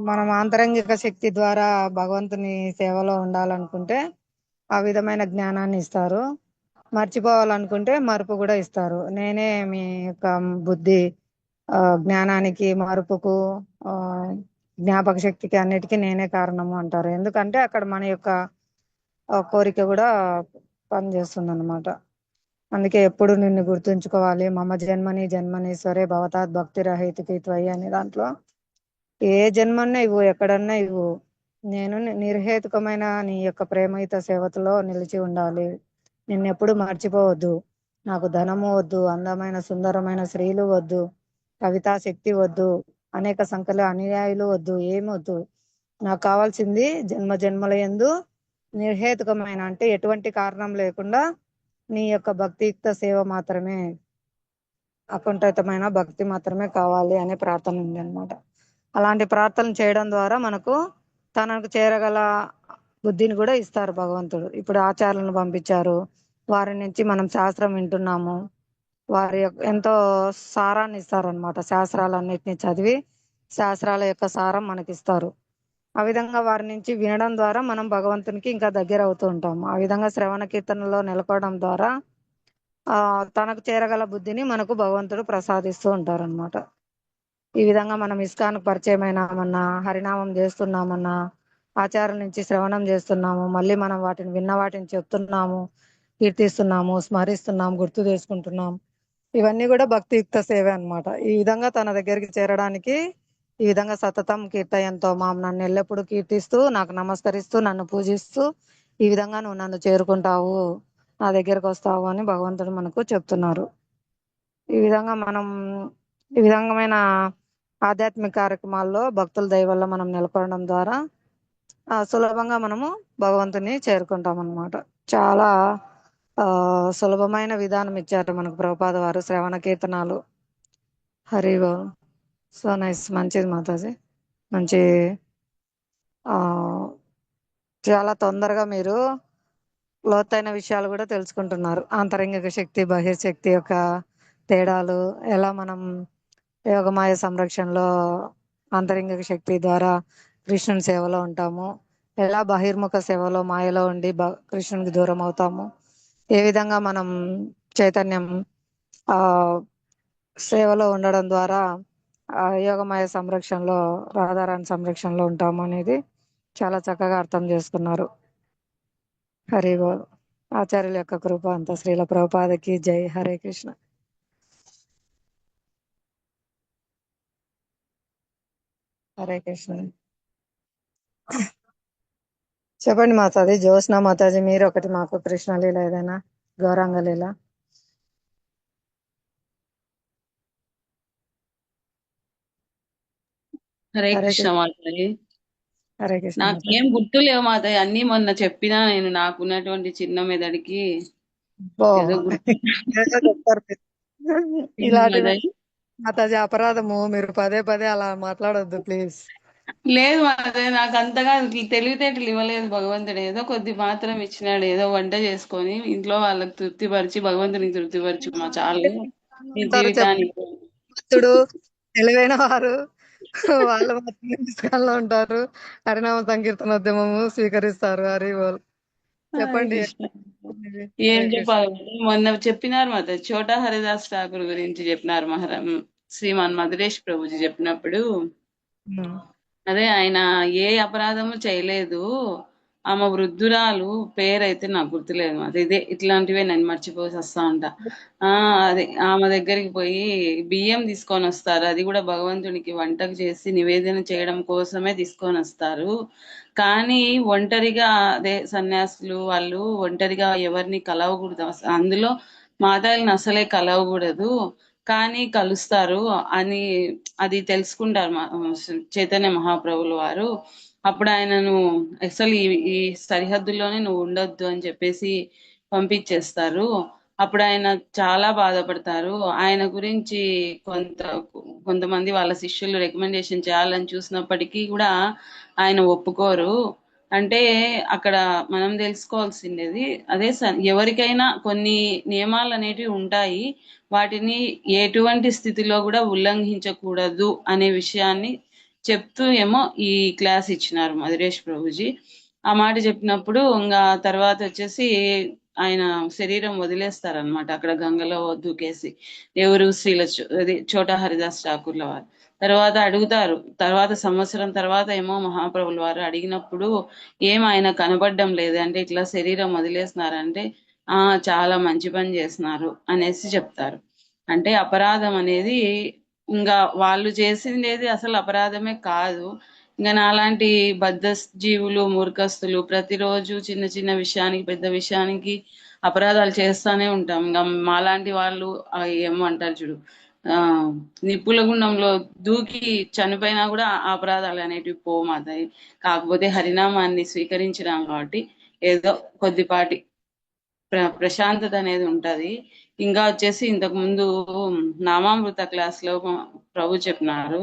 A: మనం ఆంతరంగిక శక్తి ద్వారా భగవంతుని సేవలో ఉండాలనుకుంటే ఆ విధమైన జ్ఞానాన్ని ఇస్తారు. మర్చిపోవాలనుకుంటే మరుపు కూడా ఇస్తారు. నేనే మీ యొక్క బుద్ధి జ్ఞానానికి, మరుపుకు, జ్ఞాపక శక్తికి అన్నిటికీ నేనే కారణము అంటారు. ఎందుకంటే అక్కడ మన యొక్క కోరిక కూడా పనిచేస్తుంది అన్నమాట. అందుకే ఎప్పుడు నిన్ను గుర్తుంచుకోవాలి. మమ జన్మని జన్మనీశ్వరే భవతాత్ భక్తి రహితుకి త్వయి అనే దాంట్లో ఏ జన్మన్నా ఇవ్వు, ఎక్కడన్నా ఇవ్వు, నేను నిర్హేతుకమైన నీ యొక్క ప్రేమయుత సేవతలో నిలిచి ఉండాలి. నిన్నెప్పుడు మర్చిపోవద్దు. నాకు ధనము వద్దు, అందమైన సుందరమైన స్త్రీలు వద్దు, కవితా శక్తి వద్దు, అనేక సంఖ్యలో అనుయాయులు వద్దు, ఏమి వద్దు. నాకు కావాల్సింది జన్మ జన్మల యందు నిర్హేతుకమైన అంటే ఎటువంటి కారణం లేకుండా నీ యొక్క భక్తియుక్త సేవ మాత్రమే, అకుంఠితమైన భక్తి మాత్రమే కావాలి అనే ప్రార్థన ఉంది అనమాట. అలాంటి ప్రార్థన చేయడం ద్వారా మనకు తనకు చేరగల బుద్ధిని కూడా ఇస్తారు భగవంతుడు. ఇప్పుడు ఆచార్యులను పంపించారు, వారి నుంచి మనం శాస్త్రం వింటున్నాము. వారి ఎంతో సారాన్ని ఇస్తారనమాట. శాస్త్రాలన్నిటిని చదివి శాస్త్రాల యొక్క సారం మనకిస్తారు. ఆ విధంగా వారి నుంచి వినడం ద్వారా మనం భగవంతునికి ఇంకా దగ్గర అవుతూ ఉంటాము. ఆ విధంగా శ్రవణ కీర్తనలో నెలకొనడం ద్వారా తనకు చేరగల బుద్ధిని మనకు భగవంతుడు ప్రసాదిస్తూ ఉంటారనమాట. ఈ విధంగా మనం ఇస్కాన్కు పరిచయం అయినామన్నా, హరినామం చేస్తున్నామన్నా, ఆచారం నుంచి శ్రవణం చేస్తున్నాము, మళ్ళీ మనం వాటిని విన్న వాటిని చెప్తున్నాము, కీర్తిస్తున్నాము, స్మరిస్తున్నాము, గుర్తు చేసుకుంటున్నాం. ఇవన్నీ కూడా భక్తియుక్త సేవే అన్నమాట. ఈ విధంగా తన దగ్గరికి చేరడానికి ఈ విధంగా సతతం కీర్తయంతో నన్ను ఎల్లప్పుడూ కీర్తిస్తూ, నాకు నమస్కరిస్తూ, నన్ను పూజిస్తూ, ఈ విధంగా నువ్వు నన్ను చేరుకుంటావు నా దగ్గరకు వస్తావు అని భగవంతుడు మనకు చెప్తున్నారు. ఈ విధంగా మనం ఈ విధమైన ఆధ్యాత్మిక కార్యక్రమాల్లో భక్తుల దయ వల్ల మనం నెలకొనడం ద్వారా సులభంగా మనము భగవంతుని చేరుకుంటాం అన్నమాట. చాలా ఆ, సులభమైన విధానం ఇచ్చారు మనకు ప్రభుపాద వారు. శ్రవణ కీర్తనాలు, హరివో, సో నైస్, మంచిది మాతాజీ. మంచి ఆ, చాలా తొందరగా మీరు లోతైన విషయాలు కూడా తెలుసుకుంటున్నారు. ఆంతరంగిక శక్తి, బహిర్శక్తి యొక్క తేడాలు, ఎలా మనం యోగమాయ సంరక్షణలో ఆంతరంగిక శక్తి ద్వారా కృష్ణుని సేవలో ఉంటాము, ఎలా బహిర్ముఖ సేవలో మాయలో ఉండి కృష్ణునికి దూరం అవుతాము, ఏ విధంగా మనం చైతన్యం ఆ సేవలో ఉండడం ద్వారా యోగమాయ సంరక్షణలో, రాధారాణి సంరక్షణలో ఉంటాము అనేది చాలా చక్కగా అర్థం చేసుకున్నారు. హరి బోల్. ఆచార్యుల యొక్క కృప అంత. శ్రీల ప్రభుపాదకి జై. హరే కృష్ణ. హరే కృష్ణ. చెప్పండి మాతాజీ. జ్యోత్స్న మాతాజీ, మీరు ఒకటి మాకు కృష్ణలీల ఏదైనా, గౌరాంగ లీల.
C: హరే
A: హరే
C: కృష్ణ
A: కృష్ణ.
C: మాతాజీ.
A: హరే కృష్ణ మాతాజీ.
C: నాకేం గుర్తులేవు మాతాజీ, అన్ని మొన్న చెప్పినా నేను, నాకున్నటువంటి చిన్న మెదడికి
A: ఓ
C: ఏదో గుర్తు
A: ఏదో చెప్తారు మీరు. ఇలాంటివి
C: మాతాజీ.
A: మాతాజీ అపరాధము. మీరు పదే పదే అలా మాట్లాడొద్దు ప్లీజ్.
C: లేదు మాతాజీ, నాకు అంతగా తెలివితేటలు ఇవ్వలేదు భగవంతుడు. ఏదో కొద్ది మాత్రం ఇచ్చినాడు. ఏదో వంట చేసుకొని ఇంట్లో వాళ్ళకి తృప్తిపరిచి భగవంతునికి తృప్తిపరచు మా చాలు ఈ
A: ఉంటారు
C: జీవితానికి.
A: భక్తుడు, తెలివైన వారు వాళ్ళు మాత్రమే పుస్తకాల్లో ఉంటారు. హరినామ సంకీర్తనోద్యమము స్వీకరిస్తారు. హరి బోల్.
C: హరే
A: చెప్పండి.
C: కృష్ణ. ఏం
A: హరే కృష్ణ.
C: చెప్పాలి, మొన్న చెప్పినారు మాతాజీ, చోటా హరిదాస్ ఠాకూర్ గురించి చెప్పినారు శ్రీమాన్ మధురేష్ ప్రభుజీ చెప్పినప్పుడు.
A: ఉమ్.
C: అదే ఆయన ఏ అపరాధము చేయలేదు, ఆమె వృద్ధురాలు పేరైతే నాకు గుర్తులేదు మాది. ఇదే ఇట్లాంటివే నేను మర్చిపోసి వస్తా ఉంటా. అదే ఆమె దగ్గరికి పోయి బియ్యం తీసుకొని వస్తారు. అది కూడా భగవంతునికి వంటకు చేసి నివేదన చేయడం కోసమే తీసుకొని వస్తారు. కానీ ఒంటరిగా, అదే సన్యాసులు వాళ్ళు ఒంటరిగా ఎవరిని కలవకూడదు, అందులో మాతాయిల్ని అసలే కలవకూడదు, కానీ కలుస్తారు అని అది తెలుసుకుంటారు చైతన్య మహాప్రభులు వారు. అప్పుడు ఆయనను అసలు ఈ సరిహద్దుల్లోనే నువ్వు ఉండొద్దు అని చెప్పేసి పంపించేస్తారు. అప్పుడు ఆయన చాలా బాధపడతారు. ఆయన గురించి కొంతమంది వాళ్ళ శిష్యులు రికమెండేషన్ చేయాలని చూసినప్పటికీ కూడా ఆయన ఒప్పుకోరు. అంటే అక్కడ మనం తెలుసుకోవాల్సిండేది అదే, ఎవరికైనా కొన్ని నియమాలు అనేటివి ఉంటాయి, వాటిని ఎటువంటి స్థితిలో కూడా ఉల్లంఘించకూడదు అనే విషయాన్ని చెప్తూ ఏమో ఈ క్లాస్ ఇచ్చినారు మధురేష్ ప్రభుజీ. ఆ మాట చెప్పినప్పుడు ఇంకా తర్వాత వచ్చేసి ఆయన శరీరం వదిలేస్తారనమాట అక్కడ గంగలో దూకేసి. ఎవరు అది చోటా హరిదాస్ ఠాకూర్ల వారు. తర్వాత అడుగుతారు, తర్వాత సంవత్సరం తర్వాత ఏమో మహాప్రభుల వారు అడిగినప్పుడు ఏం ఆయన కనబడడం లేదు అంటే, ఇట్లా శరీరం వదిలేస్తున్నారంటే చాలా మంచి పని చేస్తున్నారు అనేసి చెప్తారు. అంటే అపరాధం అనేది ఇంకా వాళ్ళు చేసిండేది అసలు అపరాధమే కాదు. ఇంకా నాలాంటి బద్ధ జీవులు, మూర్ఖస్తులు ప్రతిరోజు చిన్న చిన్న విషయానికి పెద్ద విషయానికి అపరాధాలు చేస్తానే ఉంటాం. ఇంకా మాలాంటి వాళ్ళు ఏమంటారు చూడు, ఆ నిప్పుల గుండంలో దూకి చనిపోయినా కూడా ఆ అపరాధాలు అనేటివి పోమాతాయి. కాకపోతే హరినామాన్ని స్వీకరించినాం కాబట్టి ఏదో కొద్దిపాటి ప్రశాంతత అనేది ఉంటది. ఇంకా వచ్చేసి ఇంతకు ముందు నామామృత క్లాస్ లో ప్రభు చెప్పినారు,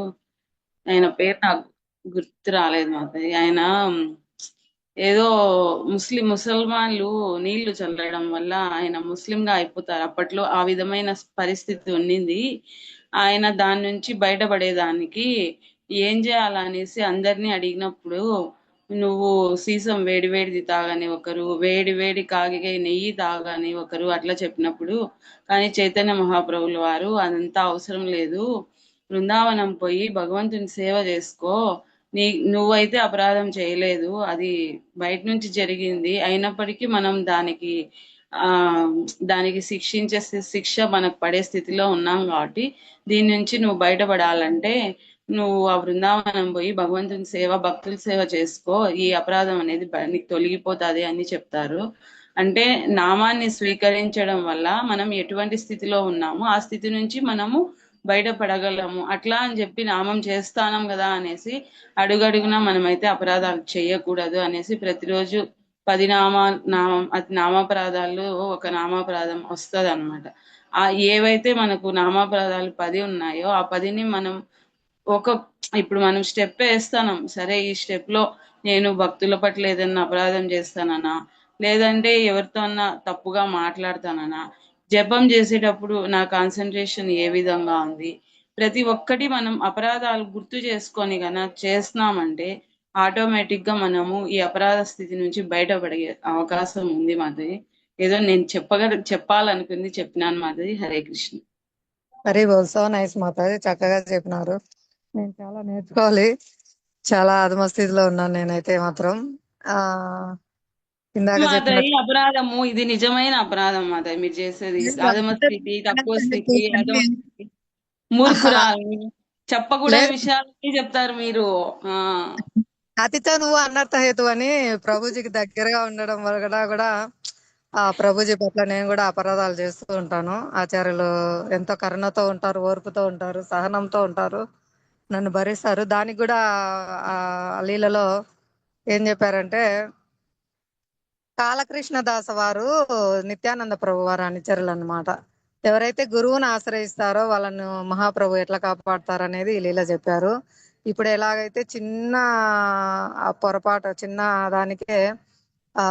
C: ఆయన పేరు నాకు గుర్తు రాలేదు మాతాయి. ఆయన ఏదో ముసల్మాన్లు నీళ్లు చల్లడం వల్ల ఆయన ముస్లింగా అయిపోతారు. అప్పట్లో ఆ విధమైన పరిస్థితి ఉండింది. ఆయన దాని నుంచి బయటపడేదానికి ఏం చేయాలనేసి అందరినీ అడిగినప్పుడు, నువ్వు సీసం వేడి వేడిది తాగని ఒకరు, వేడి వేడి కాగే నెయ్యి తాగని ఒకరు అట్లా చెప్పినప్పుడు, కానీ చైతన్య మహాప్రభుల వారు అదంతా అవసరం లేదు, బృందావనం పోయి భగవంతుని సేవ చేసుకో, నువ్వైతే అపరాధం చేయలేదు, అది బయట నుంచి జరిగింది, అయినప్పటికీ మనం దానికి శిక్షించే శిక్ష మనకు పడే స్థితిలో ఉన్నాం కాబట్టి దీని నుంచి నువ్వు బయటపడాలంటే నువ్వు ఆ బృందావనం పోయి భగవంతుని సేవ, భక్తుల సేవ చేసుకో, ఈ అపరాధం అనేది నీకు తొలగిపోతుంది అని చెప్తారు. అంటే నామాన్ని స్వీకరించడం వల్ల మనం ఎటువంటి స్థితిలో ఉన్నామో ఆ స్థితి నుంచి మనము బయటపడగలము. అట్లా అని చెప్పి నామం చేస్తానం కదా అనేసి అడుగడుగునా మనమైతే అపరాధాలు చేయకూడదు అనేసి ప్రతిరోజు 10 నామాపరాధాలు ఒక నామాపరాధం వస్తుంది అనమాట. ఆ ఏవైతే మనకు నామాపరాధాలు 10 ఉన్నాయో ఆ 10ని మనం ఒక ఇప్పుడు మనం స్టెప్ వేస్తాం, సరే ఈ స్టెప్ లో నేను భక్తుల పట్ల ఏదన్నా అపరాధం చేస్తానన్నా, లేదంటే ఎవరితో అన్నా తప్పుగా మాట్లాడతానన్నా, జపం చేసేటప్పుడు నా కాన్సన్ట్రేషన్ ఏ విధంగా ఉంది, ప్రతి ఒక్కటి మనం అపరాధాలు గుర్తు చేసుకొని చేస్తున్నామంటే ఆటోమేటిక్ గా మనము ఈ అపరాధ స్థితి నుంచి బయటపడే అవకాశం ఉంది మాధవి. ఏదో నేను చెప్పాలనుకుంది చెప్పినాను Madhavi. Hare Krishna.
A: Very well, so nice Mataji, చక్కగా చెప్పినారు. నేను చాలా నేర్చుకోవాలి, చాలా అధమ స్థితిలో ఉన్నాను నేనైతే మాత్రం. ఆ ఇందాక
C: మాధవి
A: చెప్పినట్టు
C: అపరాధము ఇది నిజమైన అపరాధం మాధవి మీరు చేసేది. అధమ స్థితి, తక్కువ స్థితి, అధమ స్థితి, మూర్ఖురాలు, చెప్పకూడని
A: లేదు,
C: విషయాలన్నీ చెప్తారు మీరు. ఆ
A: అతితో నువ్వు అనర్థ హేతు అని ప్రభుజీకి దగ్గరగా ఉండడం వల్ల కూడా ఆ ప్రభుజీ పట్ల నేను కూడా అపరాధాలు చేస్తూ ఉంటాను. ఆచార్యులు ఎంతో కరుణతో ఉంటారు, ఓర్పుతో ఉంటారు, సహనంతో ఉంటారు, నన్ను భరిస్తారు. దానికి కూడా ఆ లీలలో ఏం చెప్పారంటే, కాలకృష్ణ దాస వారు నిత్యానంద ప్రభు వారు అనుచరులు అన్నమాట. ఎవరైతే గురువుని ఆశ్రయిస్తారో వాళ్ళను మహాప్రభు ఎట్లా కాపాడతారు అనేది ఈ లీల చెప్పారు. ఇప్పుడు ఎలాగైతే చిన్న పొరపాటు, చిన్న దానికే ఆ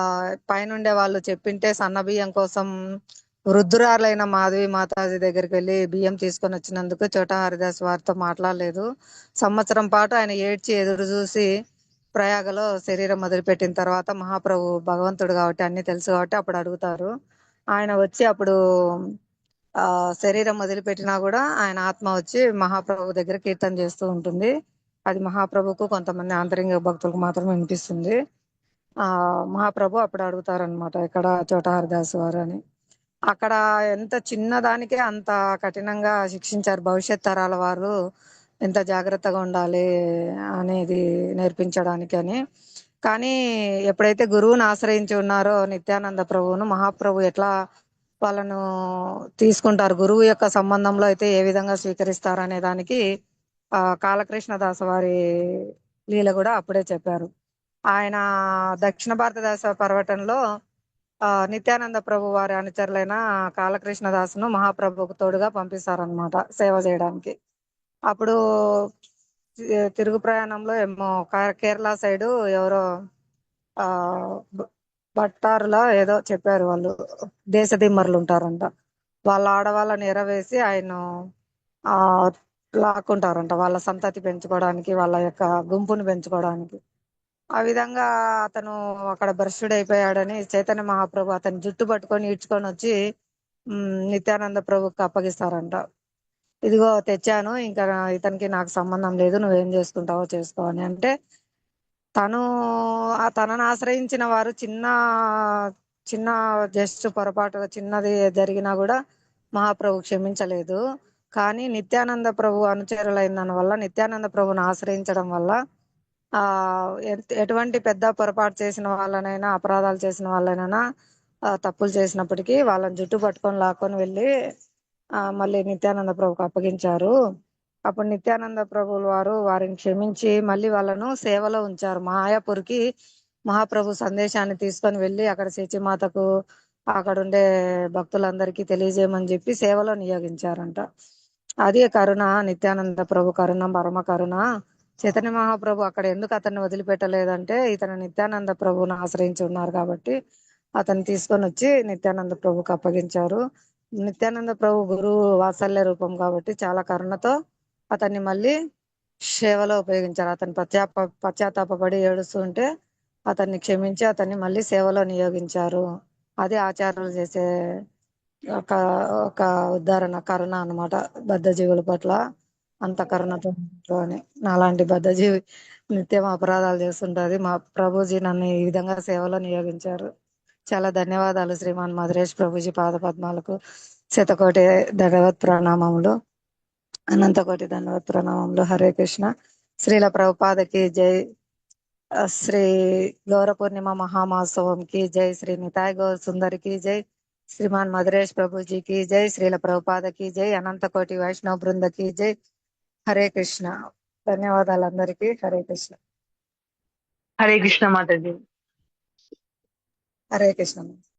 A: పైనుండే వాళ్ళు చెప్పింటే సన్న బియ్యం కోసం వృద్ధురాలైన మాధవి మాతాజీ దగ్గరికి వెళ్ళి బియ్యం తీసుకొని వచ్చినందుకు చోటా హరిదాస్ వారితో మాట్లాడలేదు. సంవత్సరం పాటు ఆయన ఏడ్చి ఎదురు చూసి ప్రయాగలో శరీరం మొదలుపెట్టిన తర్వాత మహాప్రభు భగవంతుడు కాబట్టి అన్ని తెలుసు కాబట్టి అప్పుడు అడుగుతారు. ఆయన వచ్చి అప్పుడు ఆ శరీరం వదిలిపెట్టినా కూడా ఆయన ఆత్మ వచ్చి మహాప్రభు దగ్గర కీర్తన చేస్తూ ఉంటుంది. అది మహాప్రభుకు కొంతమంది ఆంతరింగ భక్తులకు మాత్రం వినిపిస్తుంది. ఆ మహాప్రభు అప్పుడు అడుగుతారనమాట, ఇక్కడ చోటా హరిదాస్ వారు అని. అక్కడ ఎంత చిన్నదానికే అంత కఠినంగా శిక్షించారు. భవిష్యత్ తరాల వారు ఎంత జాగ్రత్తగా ఉండాలి అనేది నేర్పించడానికి అని. కానీ ఎప్పుడైతే గురువుని ఆశ్రయించి ఉన్నారో నిత్యానంద ప్రభువును, మహాప్రభు ఎట్లా వాళ్ళను తీసుకుంటారు, గురువు యొక్క సంబంధంలో అయితే ఏ విధంగా స్వీకరిస్తారు అనే దానికి కాలకృష్ణ దాస వారి లీల కూడా అప్పుడే చెప్పారు. ఆయన దక్షిణ భారతదేశ పర్వటనలో నిత్యానంద ప్రభు వారి అనుచరులైన కాలకృష్ణ దాసును మహాప్రభుకు తోడుగా పంపిస్తారనమాట సేవ చేయడానికి. అప్పుడు తిరుగు ప్రయాణంలో ఏమో కేరళ సైడు ఎవరో ఆ బట్టారులా ఏదో చెప్పారు, వాళ్ళు దేశ దిమ్మరులు ఉంటారంట. వాళ్ళ ఆడవాళ్ళని ఎరవేసి ఆయన ఆ లాక్కుంటారంట, వాళ్ళ సంతతి పెంచుకోవడానికి, వాళ్ళ యొక్క గుంపుని పెంచుకోవడానికి. ఆ విధంగా అతను అక్కడ భ్రష్టుడైపోయాడని చైతన్య మహాప్రభు అతని జుట్టు పట్టుకొని ఈడ్చుకొని వచ్చి నిత్యానంద ప్రభుకి అప్పగిస్తారంట. ఇదిగో తెచ్చాను, ఇంకా ఇతనికి నాకు సంబంధం లేదు, నువ్వేం చేసుకుంటావో చేసుకో అని. అంటే తనను ఆశ్రయించిన వారు చిన్న చిన్న జస్ట్ పొరపాటు చిన్నది జరిగినా కూడా మహాప్రభు క్షమించలేదు. కానీ నిత్యానంద ప్రభు అనుచరులైన వల్ల, నిత్యానంద ప్రభుని ఆశ్రయించడం వల్ల ఆ ఎటువంటి పెద్ద పొరపాటు చేసిన వాళ్ళనైనా, అపరాధాలు చేసిన వాళ్ళనైనా, తప్పులు చేసినప్పటికీ వాళ్ళని జుట్టు పట్టుకొని లాక్కొని వెళ్ళి మళ్ళీ నిత్యానంద ప్రభుకు అప్పగించారు. అప్పుడు నిత్యానంద ప్రభువుల వారు వారిని క్షమించి మళ్ళీ వాళ్ళను సేవలో ఉంచారు. మాయాపూర్కి మహాప్రభు సందేశాన్ని తీసుకొని వెళ్ళి అక్కడ శచీమాతకు అక్కడ ఉండే భక్తులందరికీ తెలియజేయమని చెప్పి సేవలో నియోగించారంట. అది కరుణ, నిత్యానంద ప్రభు కరుణ, పరమ కరుణ. చైతన్య మహాప్రభు అక్కడ ఎందుకు అతన్ని వదిలిపెట్టలేదంటే ఇతను నిత్యానంద ప్రభువును ఆశ్రయించి ఉన్నారు కాబట్టి అతన్ని తీసుకొని వచ్చి నిత్యానంద ప్రభుకి అప్పగించారు. నిత్యానంద ప్రభు గురువు వాత్సల్య రూపం కాబట్టి చాలా కరుణతో అతన్ని మళ్ళీ సేవలో ఉపయోగించారు. అతను పశ్చాత్తాపడి ఏడుస్తుంటే అతన్ని క్షమించి అతన్ని మళ్ళీ సేవలో నియోగించారు. అది ఆచార్యులు చేసే ఒక ఒక ఉదాహరణ, కరుణ అన్నమాట బద్ధ జీవుల పట్ల అంత కరుణతో అని. నాలాంటి బద్ధ జీవి నిత్యం అపరాధాలు చేస్తుంటది, మా ప్రభుజీ నన్ను ఈ విధంగా సేవలో నియోగించారు. చాలా ధన్యవాదాలు శ్రీమాన్ మధురేష్ ప్రభుజీ పాద పద్మాలకు శతకోటి ధన్యవాద ప్రణామములు, అనంతకోటి ధన్యవాద ప్రణామములు. హరే కృష్ణ. శ్రీల ప్రభుపాదకి జై. శ్రీ గౌర పూర్ణిమ మహామహోత్సవం కి జై, శ్రీ నితాయ్ గౌర్ సుందర్ కి జై, శ్రీమాన్ మధురేష్ ప్రభుజీ కి జై, శ్రీల ప్రభుపాద కి జై, అనంత కోటి వైష్ణవ బృంద కి జై. హరే కృష్ణ. ధన్యవాదాలు అందరికీ. హరే కృష్ణ.
D: హరే కృష్ణ మాతాజీ.
A: హరే కృష్ణ.